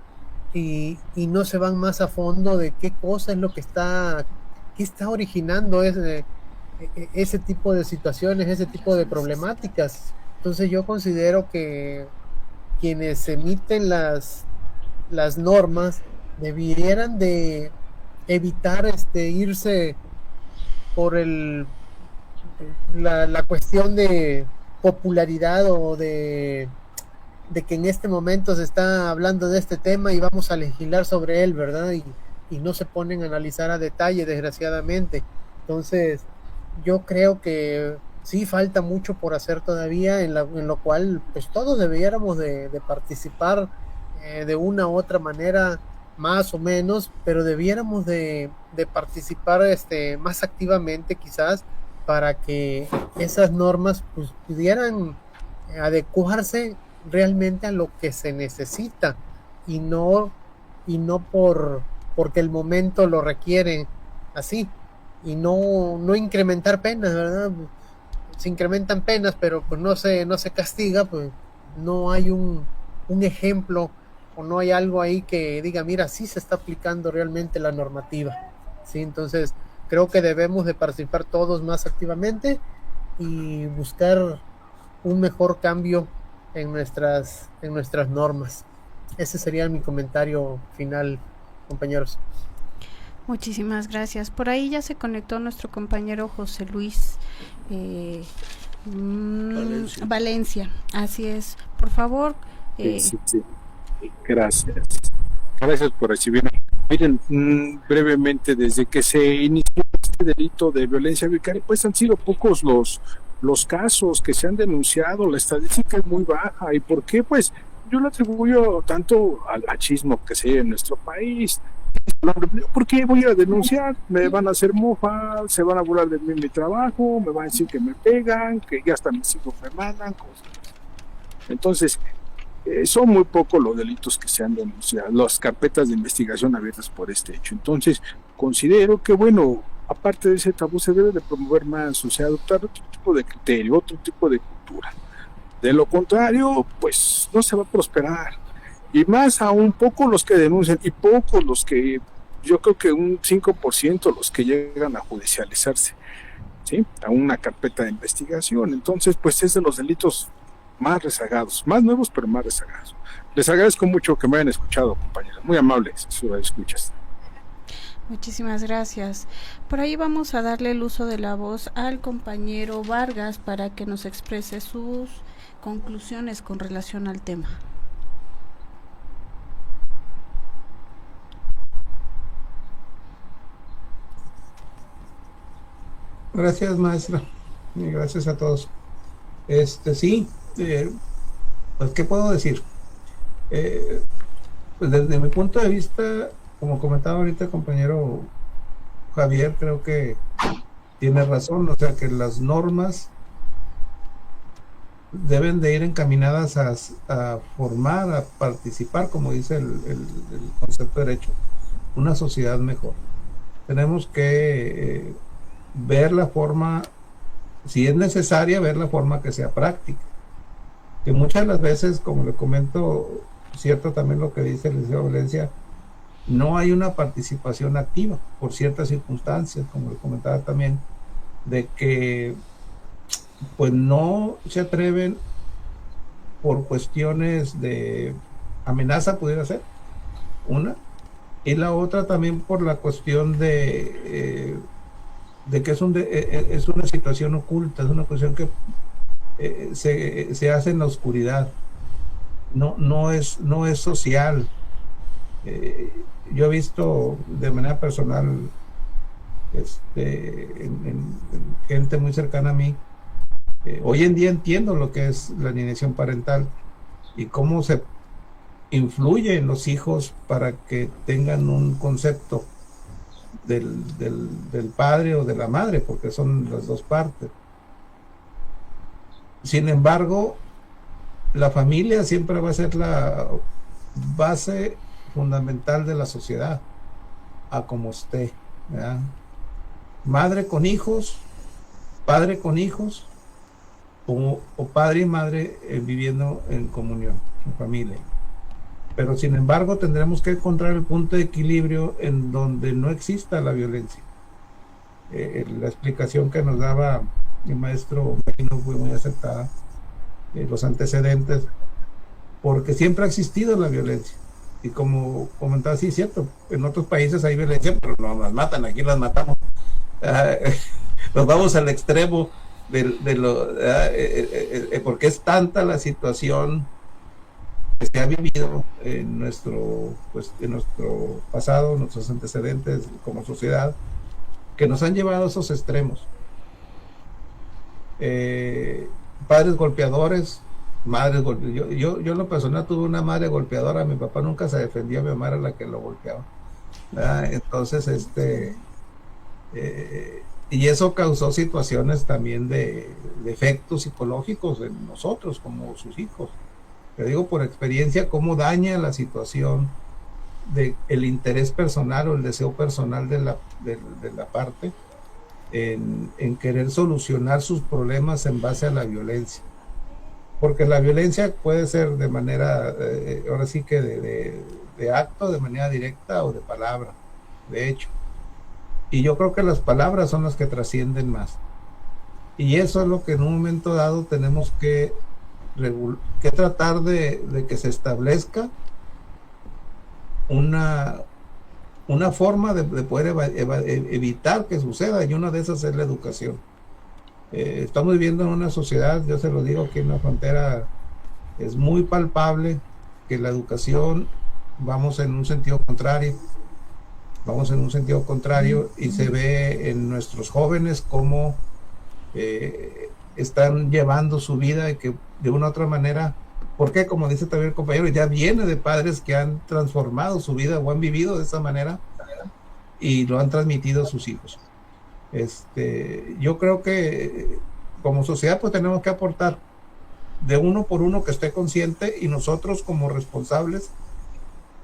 y no se van más a fondo de qué cosa es lo que está originando ese tipo de situaciones, ese tipo de problemáticas. Entonces yo considero que quienes emiten las normas debieran de evitar irse por la cuestión de popularidad, o de que en este momento se está hablando de este tema y vamos a legislar sobre él, ¿verdad? Y no se ponen a analizar a detalle, desgraciadamente. Entonces yo creo que sí falta mucho por hacer todavía, en lo cual pues todos debiéramos de participar de una u otra manera, más o menos, pero debiéramos de participar más activamente, quizás, para que esas normas pues pudieran adecuarse realmente a lo que se necesita, y no porque el momento lo requiere así, y no incrementar penas, ¿verdad? Se incrementan penas, pero pues no se castiga, pues no hay un ejemplo, o no hay algo ahí que diga, mira, sí se está aplicando realmente la normativa, ¿sí? Entonces creo que debemos de participar todos más activamente y buscar un mejor cambio en nuestras normas. Ese sería mi comentario final, compañeros. Muchísimas gracias. Por ahí ya se conectó nuestro compañero José Luis Valencia. Así es. Por favor. Sí. Gracias. Gracias por recibirme. Miren, brevemente, desde que se inició este delito de violencia vicaria, pues han sido pocos los casos que se han denunciado, la estadística es muy baja. ¿Y por qué? Pues yo lo atribuyo tanto al machismo que se hay en nuestro país. ¿Por qué voy a denunciar? Me van a hacer mofa, se van a burlar de mí en mi trabajo, me van a decir que me pegan, que ya hasta mis hijos me mandan, cosas. Entonces, son muy pocos los delitos que se han denunciado, las carpetas de investigación abiertas por este hecho. Entonces, considero que, bueno, aparte de ese tabú, se debe de promover más, o sea, adoptar otro tipo de criterio, otro tipo de cultura. De lo contrario, pues no se va a prosperar. Y más aún, pocos los que denuncian y pocos los que, yo creo que un 5% los que llegan a judicializarse, ¿sí? A una carpeta de investigación. Entonces, pues es de los delitos más rezagados, más nuevos, pero más rezagados. Les agradezco mucho que me hayan escuchado, compañeros. Muy amables sus escuchas. Muchísimas gracias. Por ahí vamos a darle el uso de la voz al compañero Vargas para que nos exprese sus conclusiones con relación al tema. Gracias, maestra, y gracias a todos. Sí, pues, ¿qué puedo decir? Pues desde mi punto de vista, como comentaba ahorita el compañero Javier, creo que tiene razón, o sea que las normas deben de ir encaminadas a formar, a participar, como dice el concepto de derecho, una sociedad mejor. Tenemos que ver la forma, si es necesaria, ver la forma que sea práctica. Que muchas de las veces, como le comento, cierto también lo que dice el licenciado Valencia, no hay una participación activa por ciertas circunstancias, como le comentaba también, de que pues no se atreven por cuestiones de amenaza, pudiera ser una, y la otra también por la cuestión de que es una situación oculta, es una cuestión que se hace en la oscuridad, no es social. Yo he visto de manera personal en gente muy cercana a mí. Hoy en día entiendo lo que es la alienación parental y cómo se influye en los hijos para que tengan un concepto del padre o de la madre, porque son las dos partes. Sin embargo, la familia siempre va a ser la base fundamental de la sociedad, a como esté, ¿verdad? Madre con hijos, padre con hijos, o padre y madre viviendo en comunión, en familia. Pero sin embargo tendremos que encontrar el punto de equilibrio en donde no exista la violencia. La explicación que nos daba el maestro Merino fue muy acertada, los antecedentes, porque siempre ha existido la violencia. Y como comentaba, sí, es cierto, en otros países hay violencia, pero no las matan, aquí las matamos. Nos vamos al extremo porque es tanta la situación que se ha vivido en nuestro pasado, nuestros antecedentes como sociedad, que nos han llevado a esos extremos. Padres golpeadores, madres golpeadoras. Yo en lo personal tuve una madre golpeadora, mi papá nunca se defendió, mi mamá era la que lo golpeaba. Entonces, y eso causó situaciones también de efectos psicológicos en nosotros como sus hijos. Te digo por experiencia cómo daña la situación de el interés personal o el deseo personal de la parte en querer solucionar sus problemas en base a la violencia. Porque la violencia puede ser de manera, ahora sí que de acto, de manera directa o de palabra, de hecho. Y yo creo que las palabras son las que trascienden más. Y eso es lo que en un momento dado tenemos que tratar de que se establezca una forma de poder evitar que suceda, y una de esas es la educación. Estamos viviendo en una sociedad, yo se lo digo, aquí en la frontera es muy palpable que la educación vamos en un sentido contrario, y se ve en nuestros jóvenes cómo están llevando su vida, y que de una u otra manera, porque como dice también el compañero, ya viene de padres que han transformado su vida o han vivido de esa manera y lo han transmitido a sus hijos. Yo creo que como sociedad pues tenemos que aportar de uno por uno que esté consciente, y nosotros como responsables,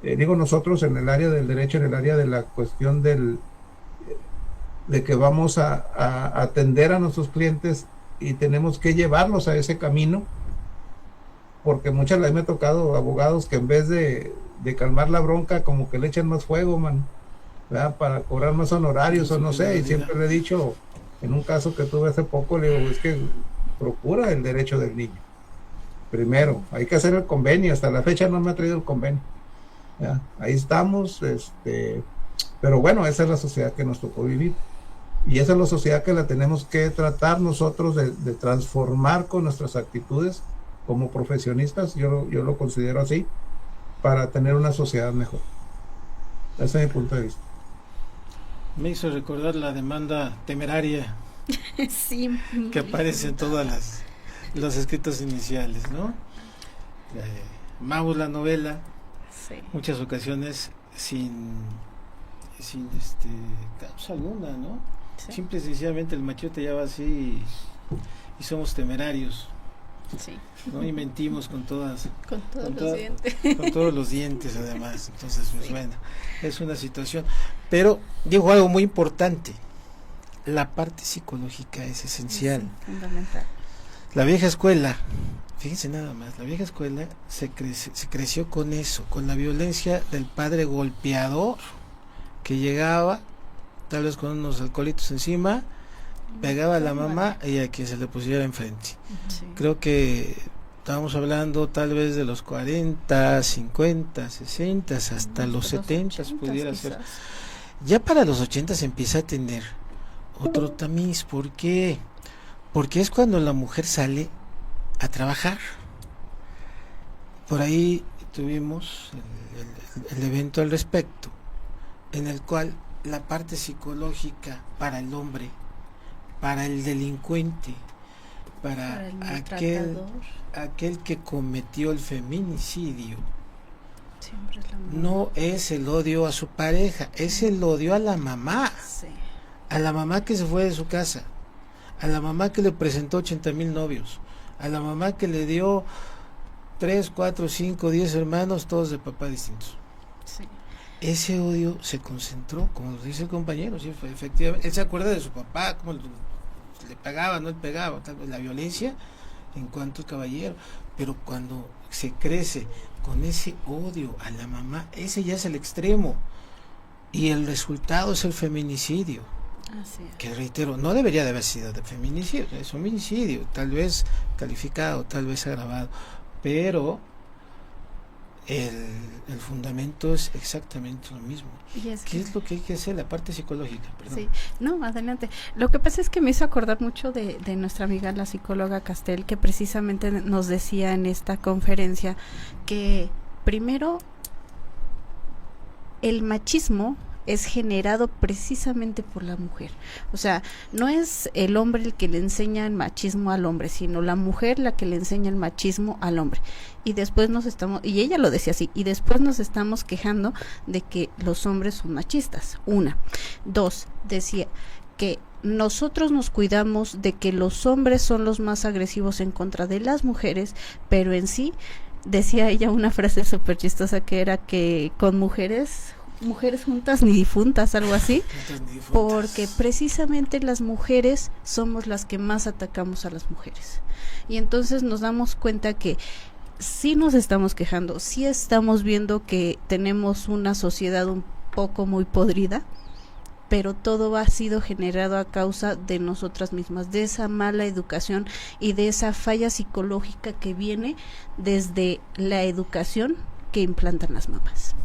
digo nosotros en el área del derecho, en el área de la cuestión de que vamos a atender a nuestros clientes y tenemos que llevarlos a ese camino, porque muchas veces me ha tocado abogados que en vez de calmar la bronca como que le echan más fuego, man, ¿verdad? Para cobrar más honorarios o no sé, y siempre le he dicho, en un caso que tuve hace poco, le digo, es que procura el derecho del niño. Primero, hay que hacer el convenio, hasta la fecha no me ha traído el convenio. ¿Ya? Ahí estamos, pero bueno, esa es la sociedad que nos tocó vivir, y esa es la sociedad que la tenemos que tratar nosotros de transformar con nuestras actitudes como profesionistas. Yo lo considero así, para tener una sociedad mejor. Ese es mi punto de vista. Me hizo recordar la demanda temeraria Sí, que aparece en todas los escritos iniciales, ¿no? Amamos la novela, sí. muchas ocasiones sin causa alguna, ¿no? Sí. Simple y sencillamente el machote ya va así y somos temerarios, Sí. ¿no? Y mentimos con todos los dientes. con todos los dientes además. Entonces, pues bueno, es una situación. Pero dijo algo muy importante: la parte psicológica es esencial. Sí, fundamental. La vieja escuela, fíjense nada más, la vieja escuela se creció con eso, con la violencia del padre golpeador que llegaba, tal vez con unos alcoholitos encima, pegaba a la mamá y a quien se le pusiera enfrente. Sí. Creo que estábamos hablando tal vez de los 40, 50, 60, hasta los 70 pudiera ser. Ya para los 80 se empieza a tener otro tamiz. ¿Por qué? Porque es cuando la mujer sale a trabajar. Por ahí tuvimos el evento al respecto, en el cual la parte psicológica para el hombre, para el delincuente, para el aquel que cometió el feminicidio, siempre es la mamá. no es el odio a su pareja, es el odio a la mamá. Sí. A la mamá que se fue de su casa, a la mamá que le presentó 80,000 novios, a la mamá que le dio 3, 4, 5, 10 hermanos, todos de papá distintos. Sí. Ese odio se concentró, como lo dice el compañero, sí, efectivamente. Él se acuerda de su papá, cómo le pegaba, no le pegaba, tal vez la violencia en cuanto al caballero, pero cuando se crece con ese odio a la mamá, ese ya es el extremo, y el resultado es el feminicidio. Así es. Que reitero, no debería de haber sido de feminicidio, es homicidio, tal vez calificado, tal vez agravado, pero el fundamento es exactamente lo mismo. ¿Qué es lo que hay que hacer? La parte psicológica, perdón. Sí, no, adelante. Lo que pasa es que me hizo acordar mucho de nuestra amiga la psicóloga Castel, que precisamente nos decía en esta conferencia que primero el machismo es generado precisamente por la mujer. O sea, no es el hombre el que le enseña el machismo al hombre, sino la mujer la que le enseña el machismo al hombre. Y después y ella lo decía así, y después nos estamos quejando de que los hombres son machistas. 1. 2, decía que nosotros nos cuidamos de que los hombres son los más agresivos en contra de las mujeres, pero en sí, decía ella una frase súper chistosa que era que con mujeres juntas ni difuntas, algo así, porque precisamente las mujeres somos las que más atacamos a las mujeres. Y entonces nos damos cuenta que sí nos estamos quejando, sí estamos viendo que tenemos una sociedad un poco muy podrida, pero todo ha sido generado a causa de nosotras mismas, de esa mala educación y de esa falla psicológica que viene desde la educación que implantan las mamás.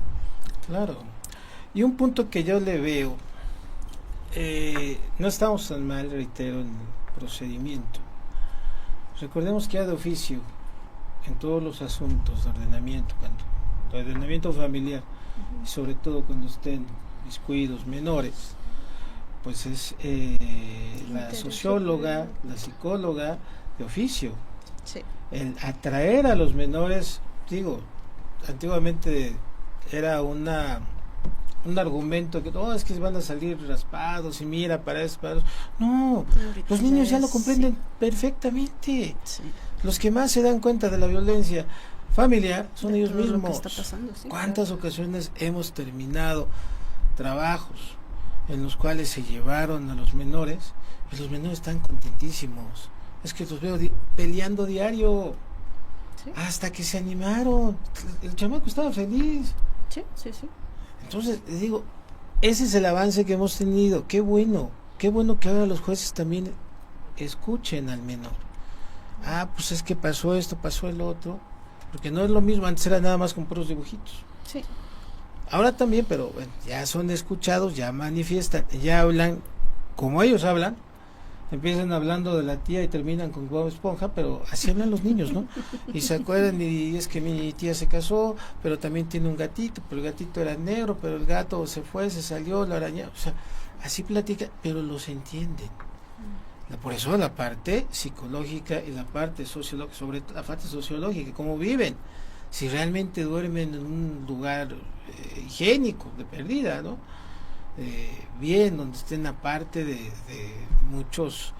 Claro. Y un punto que yo le veo, no estamos tan mal, reitero, en el procedimiento. Recordemos que ya de oficio, en todos los asuntos de ordenamiento, de ordenamiento familiar, y sobre todo cuando estén descuidos menores, pues es la socióloga, la psicóloga de oficio. Sí. El atraer a los menores, digo, antiguamente era un argumento que es que van a salir raspados y mira para eso, no, los niños ya lo comprenden perfectamente. Sí. Los que más se dan cuenta de la violencia familiar son ellos todo lo que mismos. está pasando, sí, ¿Cuántas ocasiones hemos terminado trabajos en los cuales se llevaron a los menores y los menores están contentísimos? Es que los veo peleando diario. Sí. Hasta que se animaron. El chamaco estaba feliz. Sí, sí, sí. Entonces, les digo, ese es el avance que hemos tenido. Qué bueno que ahora los jueces también escuchen al menor. Pues es que pasó esto, pasó el otro. Porque no es lo mismo, antes era nada más con puros dibujitos. Sí. Ahora también, pero bueno, ya son escuchados, ya manifiestan, ya hablan como ellos hablan. Empiezan hablando de la tía y terminan con Bob Esponja, pero así hablan los niños, ¿no? Y se acuerdan, y es que mi tía se casó, pero también tiene un gatito, pero el gatito era negro, pero el gato se fue, se salió, lo arañó. O sea, así platican, pero los entienden. Por eso la parte psicológica y la parte sociológica, sobre todo la parte sociológica, cómo viven, si realmente duermen en un lugar higiénico, de perdida, ¿no? Bien, donde estén aparte de muchos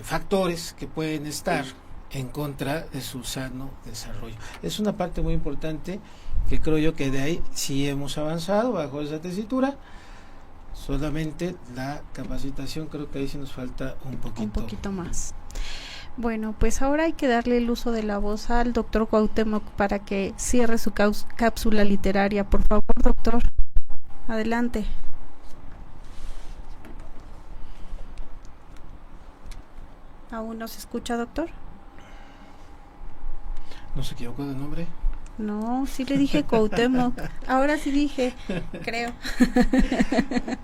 factores que pueden estar en contra de su sano desarrollo. Es una parte muy importante que creo yo que de ahí sí hemos avanzado bajo esa tesitura. Solamente la capacitación, creo que ahí sí nos falta un poquito más. Bueno, pues ahora hay que darle el uso de la voz al doctor Cuauhtémoc para que cierre su cápsula literaria. Por favor, doctor, adelante. ¿Aún no se escucha, doctor? ¿No se equivocó de nombre? No, sí le dije Cuauhtémoc. Ahora sí dije, creo.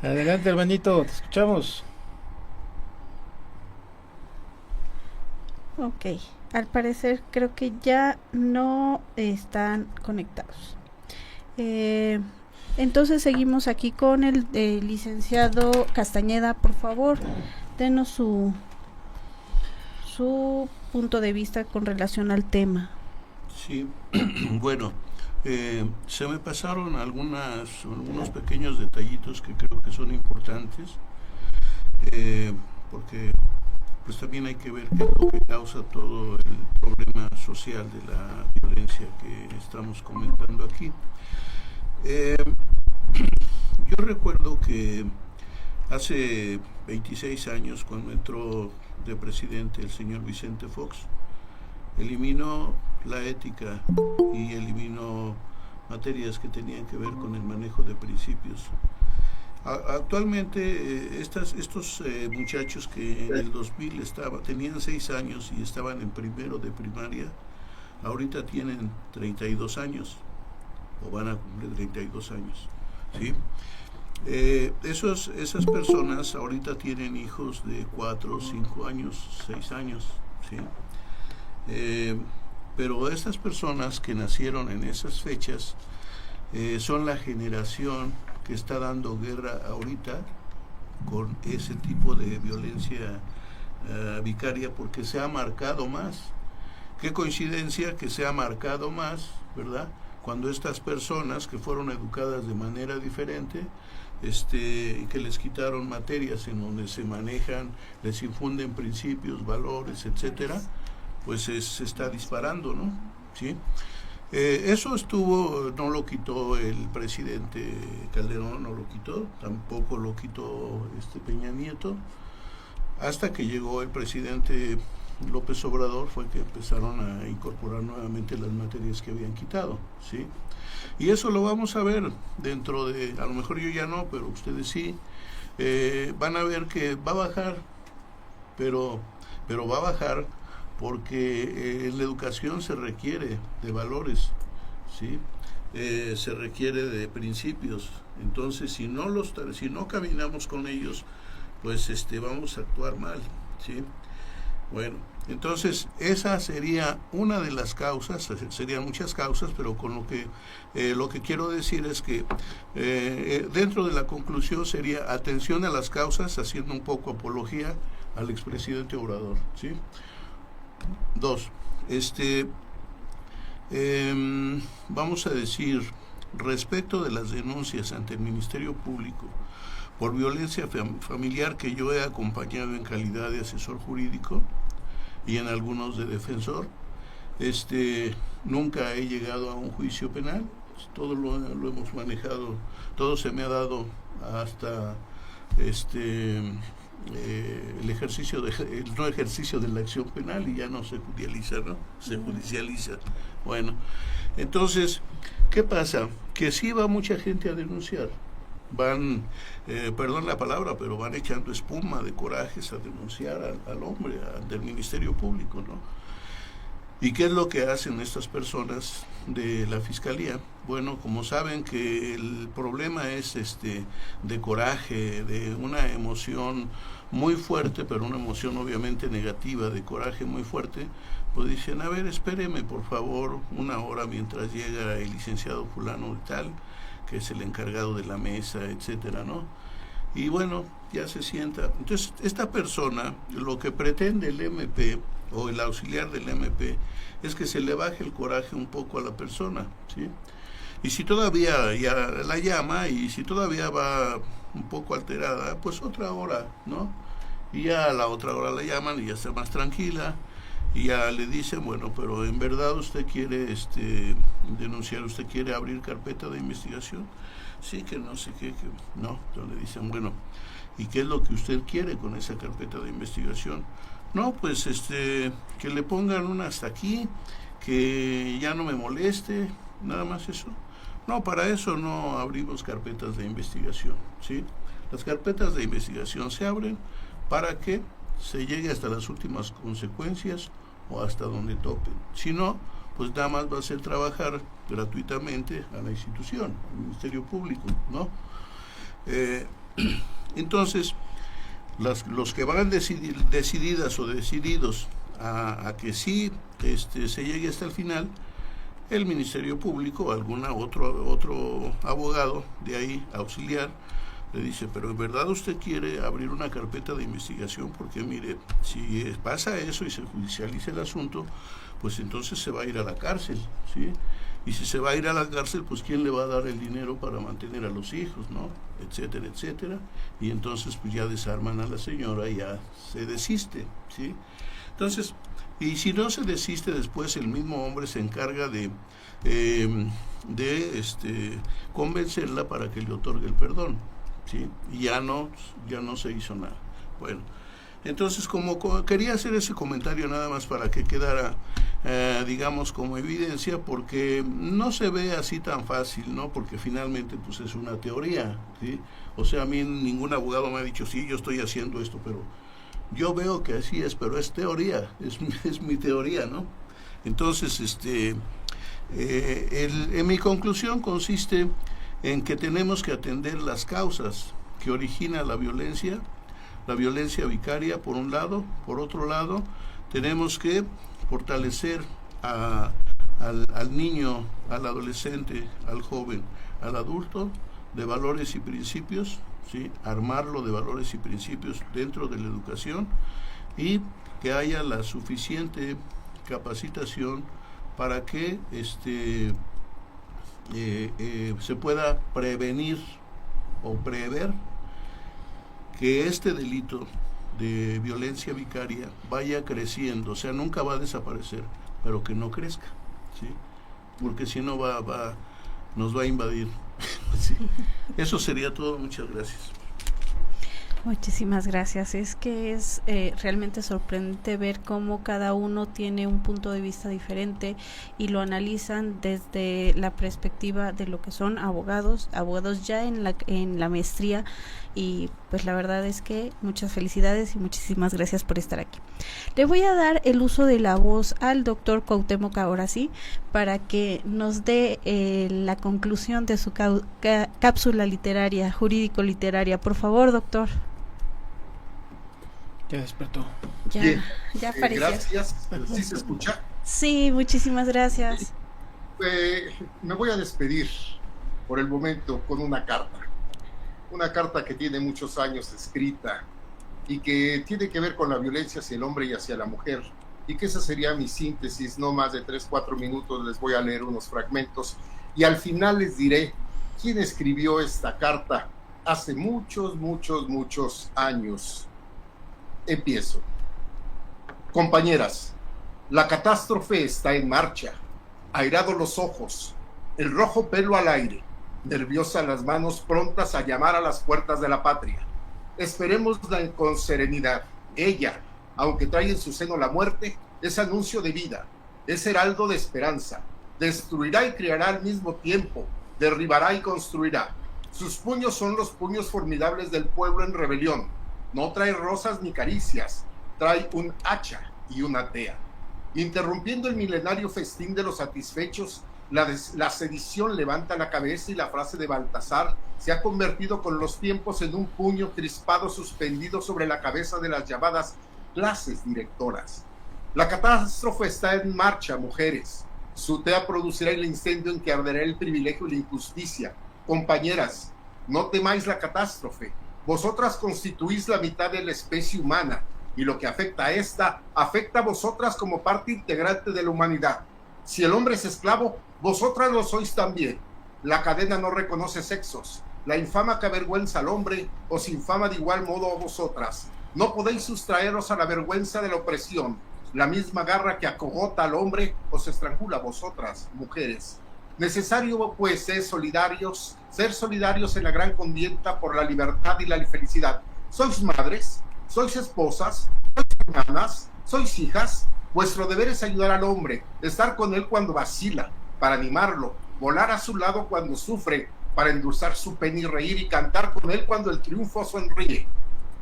Adelante, hermanito, te escuchamos. Ok, al parecer creo que ya no están conectados. Entonces seguimos aquí con el licenciado Castañeda. Por favor, denos su punto de vista con relación al tema. Sí, bueno, se me pasaron algunos pequeños detallitos que creo que son importantes, porque pues también hay que ver qué es lo que causa todo el problema social de la violencia que estamos comentando aquí. Yo recuerdo que hace 26 años, cuando entró de presidente el señor Vicente Fox, eliminó la ética y eliminó materias que tenían que ver con el manejo de principios. Actualmente estos muchachos que en el 2000 tenían 6 años y estaban en primero de primaria, ahorita tienen 32 años o van a cumplir 32 años, ¿sí? Esas personas ahorita tienen hijos de 4, 5 años, 6 años, ¿sí? Pero estas personas que nacieron en esas fechas son la generación que está dando guerra ahorita con ese tipo de violencia vicaria, porque se ha marcado más. Qué coincidencia que se ha marcado más, ¿verdad? Cuando estas personas que fueron educadas de manera diferente, que les quitaron materias en donde se manejan, les infunden principios, valores, etcétera, pues se está disparando, ¿no? ¿Sí? Eso no lo quitó el presidente Calderón, no lo quitó, tampoco lo quitó Peña Nieto, hasta que llegó el presidente López Obrador fue que empezaron a incorporar nuevamente las materias que habían quitado, ¿sí? Y eso lo vamos a ver dentro de, a lo mejor yo ya no, pero ustedes sí, van a ver que va a bajar, pero va a bajar porque en la educación se requiere de valores, ¿sí? Se requiere de principios. Entonces, si no caminamos con ellos, pues vamos a actuar mal, ¿sí? Bueno, entonces esa sería una de las causas, serían muchas causas, pero con lo que quiero decir es que dentro de la conclusión sería atención a las causas, haciendo un poco apología al expresidente Obrador, ¿sí? 2, vamos a decir, respecto de las denuncias ante el Ministerio Público por violencia familiar que yo he acompañado en calidad de asesor jurídico y en algunos de defensor, nunca he llegado a un juicio penal, todo lo hemos manejado, todo se me ha dado hasta el no ejercicio de la acción penal, y ya no se judicializa, ¿no? Se judicializa. Bueno, entonces, ¿qué pasa? Que sí va mucha gente a denunciar. Van, perdón la palabra, pero van echando espuma de corajes a denunciar al hombre, ante el Ministerio Público, ¿no? ¿Y qué es lo que hacen estas personas de la Fiscalía? Bueno, como saben que el problema es de coraje, de una emoción muy fuerte, pero una emoción obviamente negativa, de coraje muy fuerte, pues dicen, a ver, espéreme por favor una hora mientras llega el licenciado fulano y tal, que es el encargado de la mesa, etcétera, ¿no? Y bueno, ya se sienta. Entonces, esta persona, lo que pretende el MP o el auxiliar del MP es que se le baje el coraje un poco a la persona, ¿sí? Y si todavía ya la llama y si todavía va un poco alterada, pues otra hora, ¿no? Y ya a la otra hora la llaman y ya está más tranquila y ya le dicen, bueno, pero en verdad usted quiere denunciar, usted quiere abrir carpeta de investigación. Sí, que no sé qué, que no. Entonces le dicen, bueno, ¿y qué es lo que usted quiere con esa carpeta de investigación? No, pues que le pongan una hasta aquí, que ya no me moleste, nada más eso. No, para eso no abrimos carpetas de investigación, ¿sí? Las carpetas de investigación se abren para que se llegue hasta las últimas consecuencias o hasta donde topen. Si no, pues nada más va a ser trabajar gratuitamente a la institución, al Ministerio Público, ¿no? Entonces, los que van decididas o decididos a que sí se llegue hasta el final, el Ministerio Público, algún otro abogado de ahí, auxiliar, le dice, pero en verdad usted quiere abrir una carpeta de investigación, porque mire, si pasa eso y se judicializa el asunto, pues entonces se va a ir a la cárcel, ¿sí? Y si se va a ir a la cárcel, pues ¿quién le va a dar el dinero para mantener a los hijos, ¿no? Etcétera, etcétera. Y entonces pues ya desarman a la señora y ya se desiste, ¿sí? Entonces, y si no se desiste, después el mismo hombre se encarga de convencerla para que le otorgue el perdón, ¿sí? Y ya no se hizo nada. Bueno, entonces como quería hacer ese comentario nada más para que quedara, digamos, como evidencia, porque no se ve así tan fácil, ¿no? Porque finalmente pues es una teoría, ¿sí? O sea, a mí ningún abogado me ha dicho, sí, yo estoy haciendo esto, pero yo veo que así es, pero es teoría, es mi teoría, ¿no? Entonces, en mi conclusión consiste en que tenemos que atender las causas que origina la violencia vicaria, por un lado. Por otro lado, tenemos que fortalecer al niño, al adolescente, al joven, al adulto, de valores y principios, ¿sí? Armarlo de valores y principios dentro de la educación, y que haya la suficiente capacitación para que se pueda prevenir o prever que este delito de violencia vicaria vaya creciendo, o sea, nunca va a desaparecer, pero que no crezca, ¿sí? Porque si no nos va a invadir. Sí. Eso sería todo, muchas gracias. Muchísimas gracias. Es que es realmente sorprendente ver cómo cada uno tiene un punto de vista diferente y lo analizan desde la perspectiva de lo que son abogados ya en la maestría, y pues la verdad es que muchas felicidades y muchísimas gracias por estar aquí. Le voy a dar el uso de la voz al doctor Cuauhtémoc ahora sí, para que nos dé la conclusión de su cápsula literaria, jurídico-literaria. Por favor, doctor. Ya despertó. Ya apareció. Gracias. ¿Sí se escucha? Sí, muchísimas gracias. Me voy a despedir por el momento con una carta. Una carta que tiene muchos años escrita y que tiene que ver con la violencia hacia el hombre y hacia la mujer. Y que esa sería mi síntesis, no más de 3-4 minutos. Les voy a leer unos fragmentos y al final les diré quién escribió esta carta hace muchos años. Empiezo. Compañeras, la catástrofe está en marcha. Airados los ojos, el rojo pelo al aire, nerviosas las manos prontas a llamar a las puertas de la patria. Esperémosla con serenidad. Ella, aunque trae en su seno la muerte, es anuncio de vida, es heraldo de esperanza. Destruirá y criará al mismo tiempo, derribará y construirá. Sus puños son los puños formidables del pueblo en rebelión. No trae rosas ni caricias, trae un hacha y una tea. Interrumpiendo el milenario festín de los satisfechos, la sedición levanta la cabeza y la frase de Baltasar se ha convertido con los tiempos en un puño crispado suspendido sobre la cabeza de las llamadas clases directoras. La catástrofe está en marcha, mujeres. Su tea producirá el incendio en que arderá el privilegio y la injusticia. Compañeras, no temáis la catástrofe. Vosotras constituís la mitad de la especie humana, y lo que afecta a esta, afecta a vosotras como parte integrante de la humanidad. Si el hombre es esclavo, vosotras lo sois también. La cadena no reconoce sexos. La infama que avergüenza al hombre, os infama de igual modo a vosotras. No podéis sustraeros a la vergüenza de la opresión. La misma garra que acogota al hombre, os estrangula a vosotras, mujeres. Necesario, pues, ser solidarios en la gran contienda por la libertad y la felicidad. Sois madres, sois esposas, sois hermanas, sois hijas. Vuestro deber es ayudar al hombre, estar con él cuando vacila, para animarlo, volar a su lado cuando sufre, para endulzar su pena y reír y cantar con él cuando el triunfo sonríe.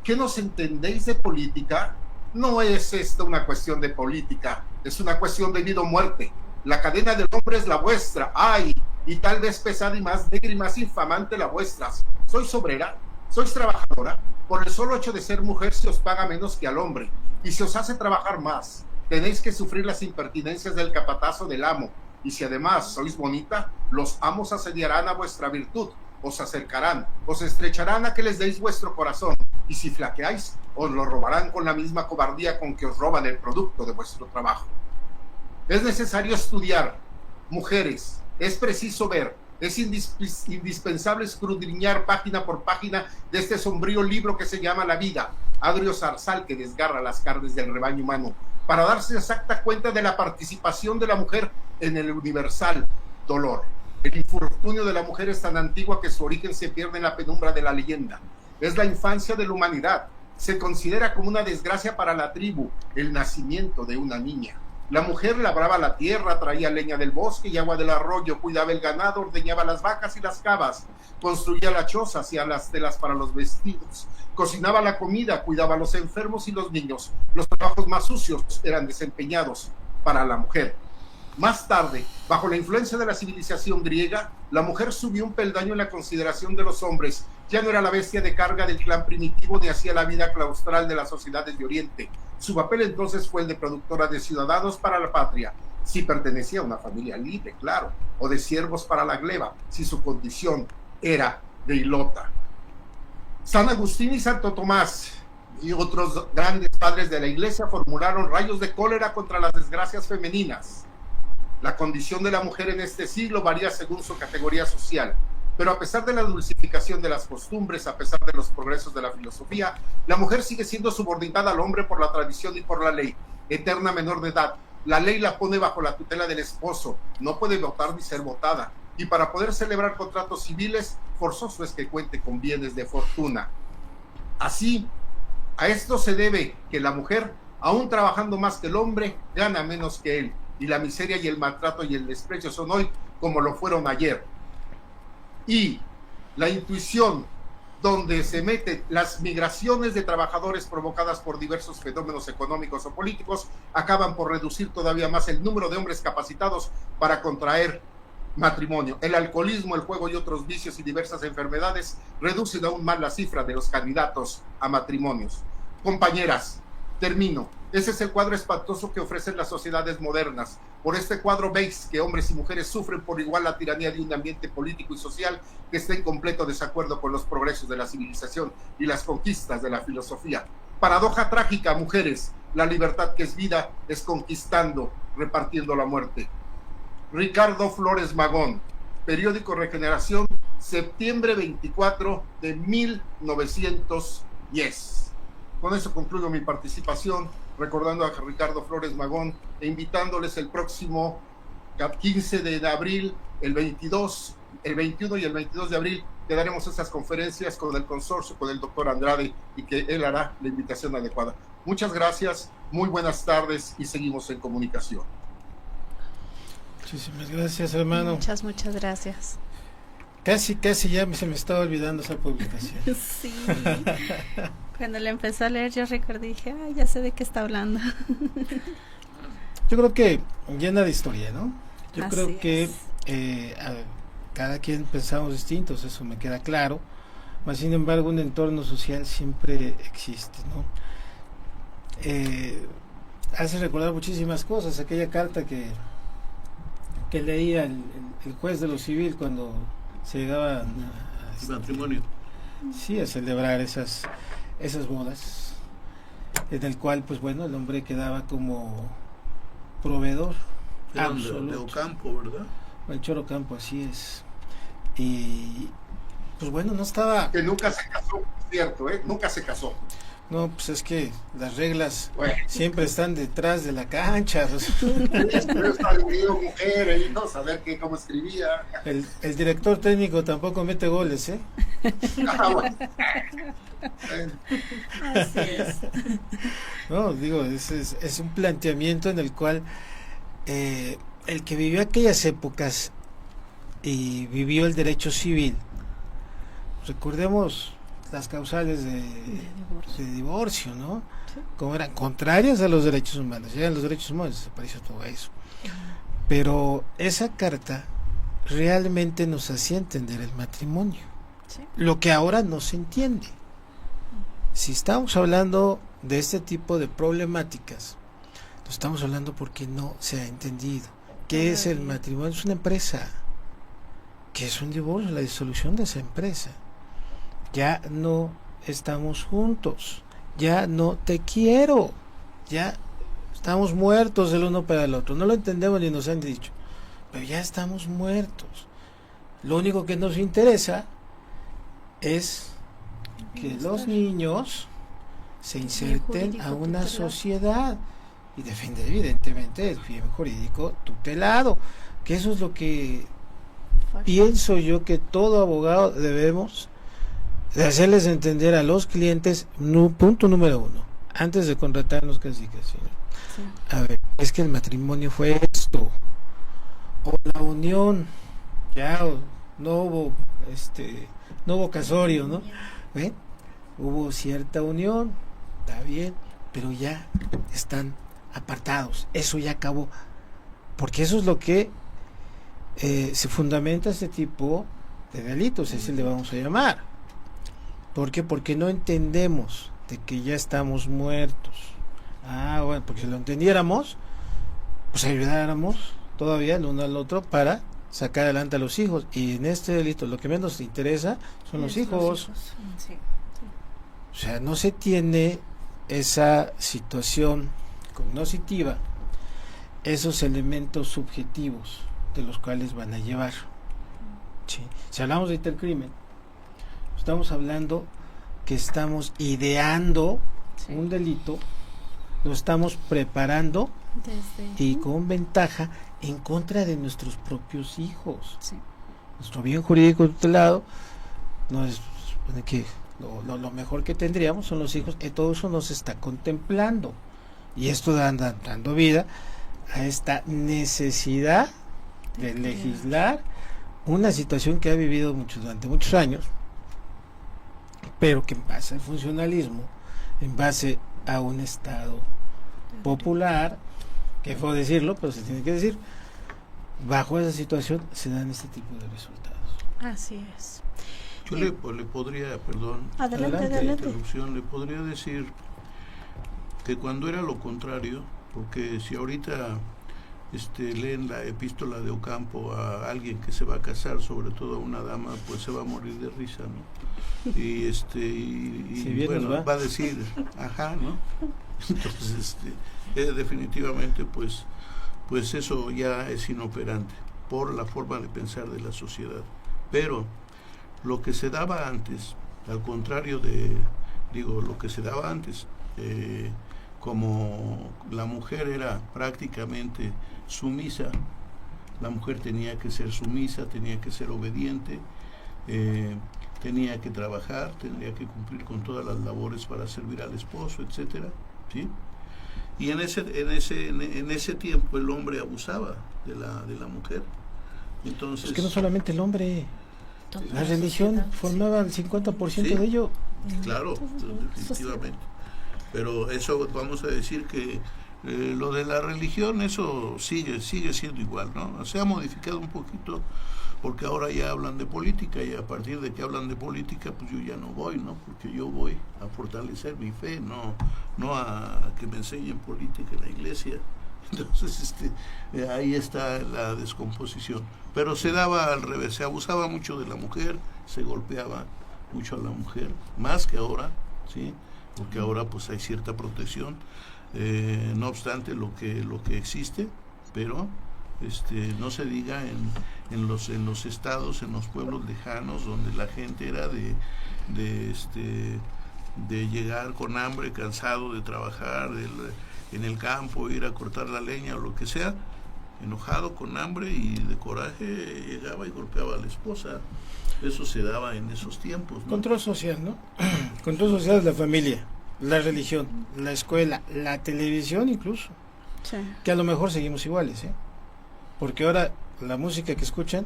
¿Qué nos entendéis de política? No es esta una cuestión de política, es una cuestión de vida o muerte. La cadena del hombre es la vuestra, ¡ay! Y tal vez pesada y más negra y más infamante la vuestra. ¿Sois obrera? ¿Sois trabajadora? Por el solo hecho de ser mujer se os paga menos que al hombre, y se os hace trabajar más. Tenéis que sufrir las impertinencias del capatazo del amo, y si además sois bonita, los amos asediarán a vuestra virtud, os acercarán, os estrecharán a que les deis vuestro corazón, y si flaqueáis, os lo robarán con la misma cobardía con que os roban el producto de vuestro trabajo. Es necesario estudiar, mujeres, es preciso ver, es indispensable escudriñar página por página de este sombrío libro que se llama La Vida, agrio zarzal que desgarra las carnes del rebaño humano, para darse exacta cuenta de la participación de la mujer en el universal dolor. El infortunio de la mujer es tan antigua que su origen se pierde en la penumbra de la leyenda. Es la infancia de la humanidad. Se considera como una desgracia para la tribu el nacimiento de una niña. La mujer labraba la tierra, traía leña del bosque y agua del arroyo, cuidaba el ganado, ordeñaba las vacas y las cabas, construía la choza, hacía las telas para los vestidos, cocinaba la comida, cuidaba a los enfermos y los niños. Los trabajos más sucios eran desempeñados para la mujer. Más tarde, bajo la influencia de la civilización griega, la mujer subió un peldaño en la consideración de los hombres. Ya no era la bestia de carga del clan primitivo ni hacía la vida claustral de las sociedades de Oriente. Su papel entonces fue el de productora de ciudadanos para la patria, si pertenecía a una familia libre, claro, o de siervos para la gleba, si su condición era de hilota. San Agustín y Santo Tomás y otros grandes padres de la iglesia formularon rayos de cólera contra las desgracias femeninas. La condición de la mujer en este siglo varía según su categoría social, pero a pesar de la dulcificación de las costumbres, a pesar de los progresos de la filosofía, la mujer sigue siendo subordinada al hombre por la tradición y por la ley, eterna menor de edad. La ley la pone bajo la tutela del esposo, no puede votar ni ser votada, y para poder celebrar contratos civiles, forzoso es que cuente con bienes de fortuna. Así, a esto se debe que la mujer, aún trabajando más que el hombre, gana menos que él, y la miseria y el maltrato y el desprecio son hoy como lo fueron ayer. Y la intuición donde se meten las migraciones de trabajadores provocadas por diversos fenómenos económicos o políticos acaban por reducir todavía más el número de hombres capacitados para contraer matrimonio. El alcoholismo, el juego y otros vicios y diversas enfermedades reducen aún más la cifra de los candidatos a matrimonios. Compañeras, termino. Ese es el cuadro espantoso que ofrecen las sociedades modernas. Por este cuadro veis que hombres y mujeres sufren por igual la tiranía de un ambiente político y social que está en completo desacuerdo con los progresos de la civilización y las conquistas de la filosofía. Paradoja trágica, mujeres, la libertad que es vida es conquistando, repartiendo la muerte. Ricardo Flores Magón, periódico Regeneración, septiembre 24 de 1910. Con eso concluyo mi participación, recordando a Ricardo Flores Magón e invitándoles el próximo 15 de abril, el 21 y el 22 de abril, que daremos esas conferencias con el consorcio, con el doctor Andrade, y que él hará la invitación adecuada. Muchas gracias, muy buenas tardes y seguimos en comunicación. Muchísimas gracias, hermano. Muchas gracias. Casi ya se me estaba olvidando esa publicación. Sí. Cuando la empecé a leer yo recordé, dije, ya sé de qué está hablando. Yo creo que llena de historia, ¿no? Yo Así creo que es. cada quien pensamos distintos, eso me queda claro. Mas sin embargo, un entorno social siempre existe, ¿no? Hace recordar muchísimas cosas, aquella carta que leía el juez de lo civil cuando se llegaba a matrimonio. Sí, a celebrar esas bodas, en el cual, pues bueno, el hombre quedaba como proveedor absoluto. De Ocampo, ¿verdad? El Choro Campo, así es. Y pues bueno, no estaba... Que nunca se casó, cierto, nunca se casó. No, pues es que las reglas siempre están detrás de la cancha. Pero está dividido mujer y no saber cómo escribía. El director técnico tampoco mete goles, ¿eh? Bueno. Así es. No, digo, es un planteamiento en el cual el que vivió aquellas épocas y vivió el derecho civil, recordemos las causales de divorcio, ¿no? Sí. Como eran contrarias a los derechos humanos, llegan los derechos humanos, desapareció todo eso. Pero esa carta realmente nos hacía entender el matrimonio, sí, lo que ahora no se entiende. Si estamos hablando de este tipo de problemáticas, lo estamos hablando porque no se ha entendido. ¿Qué es el matrimonio? Es una empresa. ¿Qué es un divorcio? La disolución de esa empresa. Ya no estamos juntos, ya no te quiero, ya estamos muertos el uno para el otro. No lo entendemos ni nos han dicho, pero ya estamos muertos. Lo único que nos interesa es que los niños se inserten a una sociedad y defender evidentemente el bien jurídico tutelado, que eso es lo que pienso yo que todo abogado debemos de hacerles entender a los clientes. Punto número 1, antes de contratarnos casi. Sí. A ver, es que el matrimonio fue esto, o la unión, ya no hubo casorio, ¿no? ¿Ven? Hubo cierta unión, está bien, pero ya están apartados, eso ya acabó, porque eso es lo que se fundamenta este tipo de delitos, así le vamos a llamar. ¿Por qué? Porque no entendemos de que ya estamos muertos. Bueno, porque si lo entendiéramos, pues ayudáramos todavía el uno al otro para sacar adelante a los hijos. Y en este delito lo que menos te interesa son los hijos. Sí. O sea, no se tiene esa situación cognoscitiva, esos elementos subjetivos de los cuales van a llevar. ¿Sí? Si hablamos de intercrimen, estamos hablando que estamos ideando un delito, lo estamos preparando y con ventaja en contra de nuestros propios hijos. Sí. Nuestro bien jurídico tutelado no es que lo mejor que tendríamos son los hijos, y todo eso nos está contemplando, y esto dando vida a esta necesidad de legislar una situación que ha vivido durante muchos años, pero que en base al funcionalismo, en base a un Estado popular, que fue decirlo, pero se tiene que decir, bajo esa situación se dan este tipo de resultados. Así es. Yo le podría, perdón, Adelante. interrupción, le podría decir que cuando era lo contrario, porque si ahorita leen la epístola de Ocampo a alguien que se va a casar, sobre todo a una dama, pues se va a morir de risa, ¿no? Y si bueno, va a decir, ajá, ¿no? Entonces, definitivamente, pues eso ya es inoperante por la forma de pensar de la sociedad. Pero lo que se daba antes, al contrario lo que se daba antes, como la mujer era prácticamente sumisa, la mujer tenía que ser sumisa, tenía que ser obediente, tenía que trabajar, tenía que cumplir con todas las labores para servir al esposo, etcétera, ¿sí? Y en ese tiempo el hombre abusaba de la mujer. Entonces, es que no solamente el hombre, la religión formaba el 50% de ello. Claro, definitivamente. Pero eso vamos a decir que lo de la religión, eso sigue siendo igual, ¿no? Se ha modificado un poquito porque ahora ya hablan de política, y a partir de que hablan de política, pues yo ya no voy, ¿no? Porque yo voy a fortalecer mi fe, no a que me enseñen política en la iglesia. Entonces, ahí está la descomposición. Pero se daba al revés, se abusaba mucho de la mujer, se golpeaba mucho a la mujer, más que ahora, ¿sí? Porque ahora pues hay cierta protección, no obstante lo que existe, pero no se diga en los estados, en los pueblos lejanos, donde la gente era de llegar con hambre, cansado de trabajar en el campo, ir a cortar la leña o lo que sea, enojado, con hambre y de coraje, llegaba y golpeaba a la esposa. Eso se daba en esos tiempos, ¿no? Control social, ¿no? Control social de la familia, la religión, la escuela, la televisión incluso. Sí. Que a lo mejor seguimos iguales, porque ahora la música que escuchan,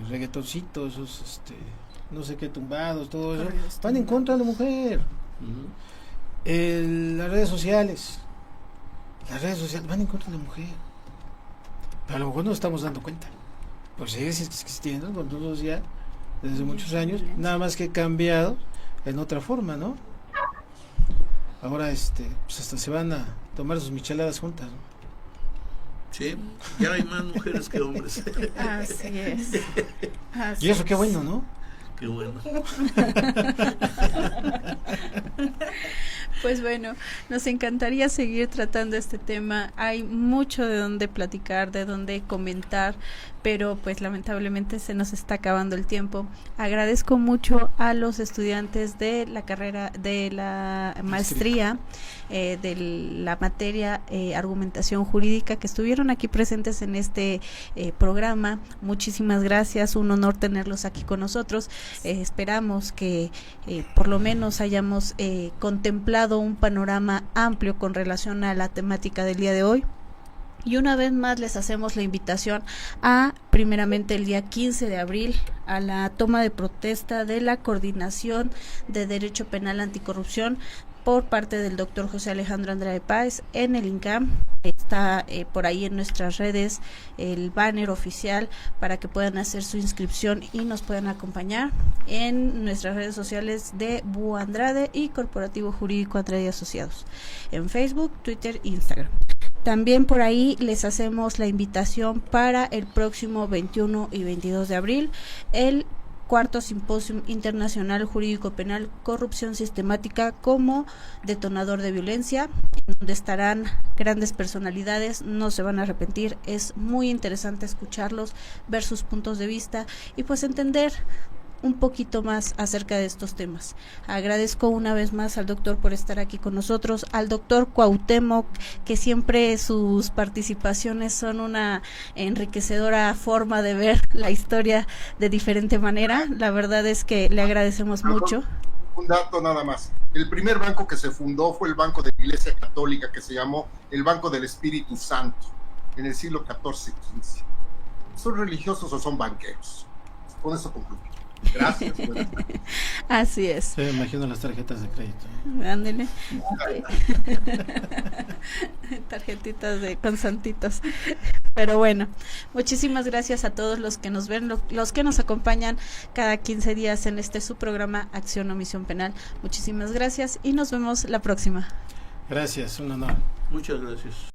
reggaetoncitos, esos, no sé qué, tumbados, todo eso, van en contra de la mujer. Las redes sociales van en contra de la mujer, pero a lo mejor no nos estamos dando cuenta, pues sigue existiendo el control social desde muchos años, nada más que cambiado en otra forma, ¿no? Ahora pues hasta se van a tomar sus micheladas juntas, ¿no? Sí, ya hay más mujeres que hombres. Así es. Y eso qué bueno, ¿no? Qué bueno. Pues bueno, nos encantaría seguir tratando este tema. Hay mucho de donde platicar, de donde comentar, pero pues lamentablemente se nos está acabando el tiempo. Agradezco mucho a los estudiantes de la carrera, de la maestría, de la materia argumentación jurídica, que estuvieron aquí presentes en este programa. Muchísimas gracias, un honor tenerlos aquí con nosotros. Esperamos que por lo menos hayamos contemplado un panorama amplio con relación a la temática del día de hoy. Y una vez más les hacemos la invitación a, primeramente el día 15 de abril, a la toma de protesta de la Coordinación de Derecho Penal Anticorrupción por parte del doctor José Alejandro Andrade Páez en el INCAM. Está por ahí en nuestras redes el banner oficial para que puedan hacer su inscripción y nos puedan acompañar en nuestras redes sociales de Búho Andrade y Corporativo Jurídico Andrade y Asociados, en Facebook, Twitter e Instagram. También por ahí les hacemos la invitación para el próximo 21 y 22 de abril, el cuarto Simposio Internacional Jurídico Penal Corrupción Sistemática como detonador de violencia, en donde estarán grandes personalidades, no se van a arrepentir, es muy interesante escucharlos, ver sus puntos de vista y pues entender un poquito más acerca de estos temas. Agradezco una vez más al doctor por estar aquí con nosotros, al doctor Cuauhtémoc, que siempre sus participaciones son una enriquecedora forma de ver la historia de diferente manera. La verdad es que le agradecemos mucho. Un dato nada más. El primer banco que se fundó fue el Banco de la Iglesia Católica, que se llamó el Banco del Espíritu Santo, en el siglo XIV-XV. ¿Son religiosos o son banqueros? Con eso concluyo. Gracias. Así es. Se me imagino las tarjetas de crédito. Ándele. Tarjetitas con santitos. Pero bueno, muchísimas gracias a todos los que nos ven, los que nos acompañan cada 15 días en su programa Acción o Omisión Penal. Muchísimas gracias y nos vemos la próxima. Gracias, un honor. Muchas gracias.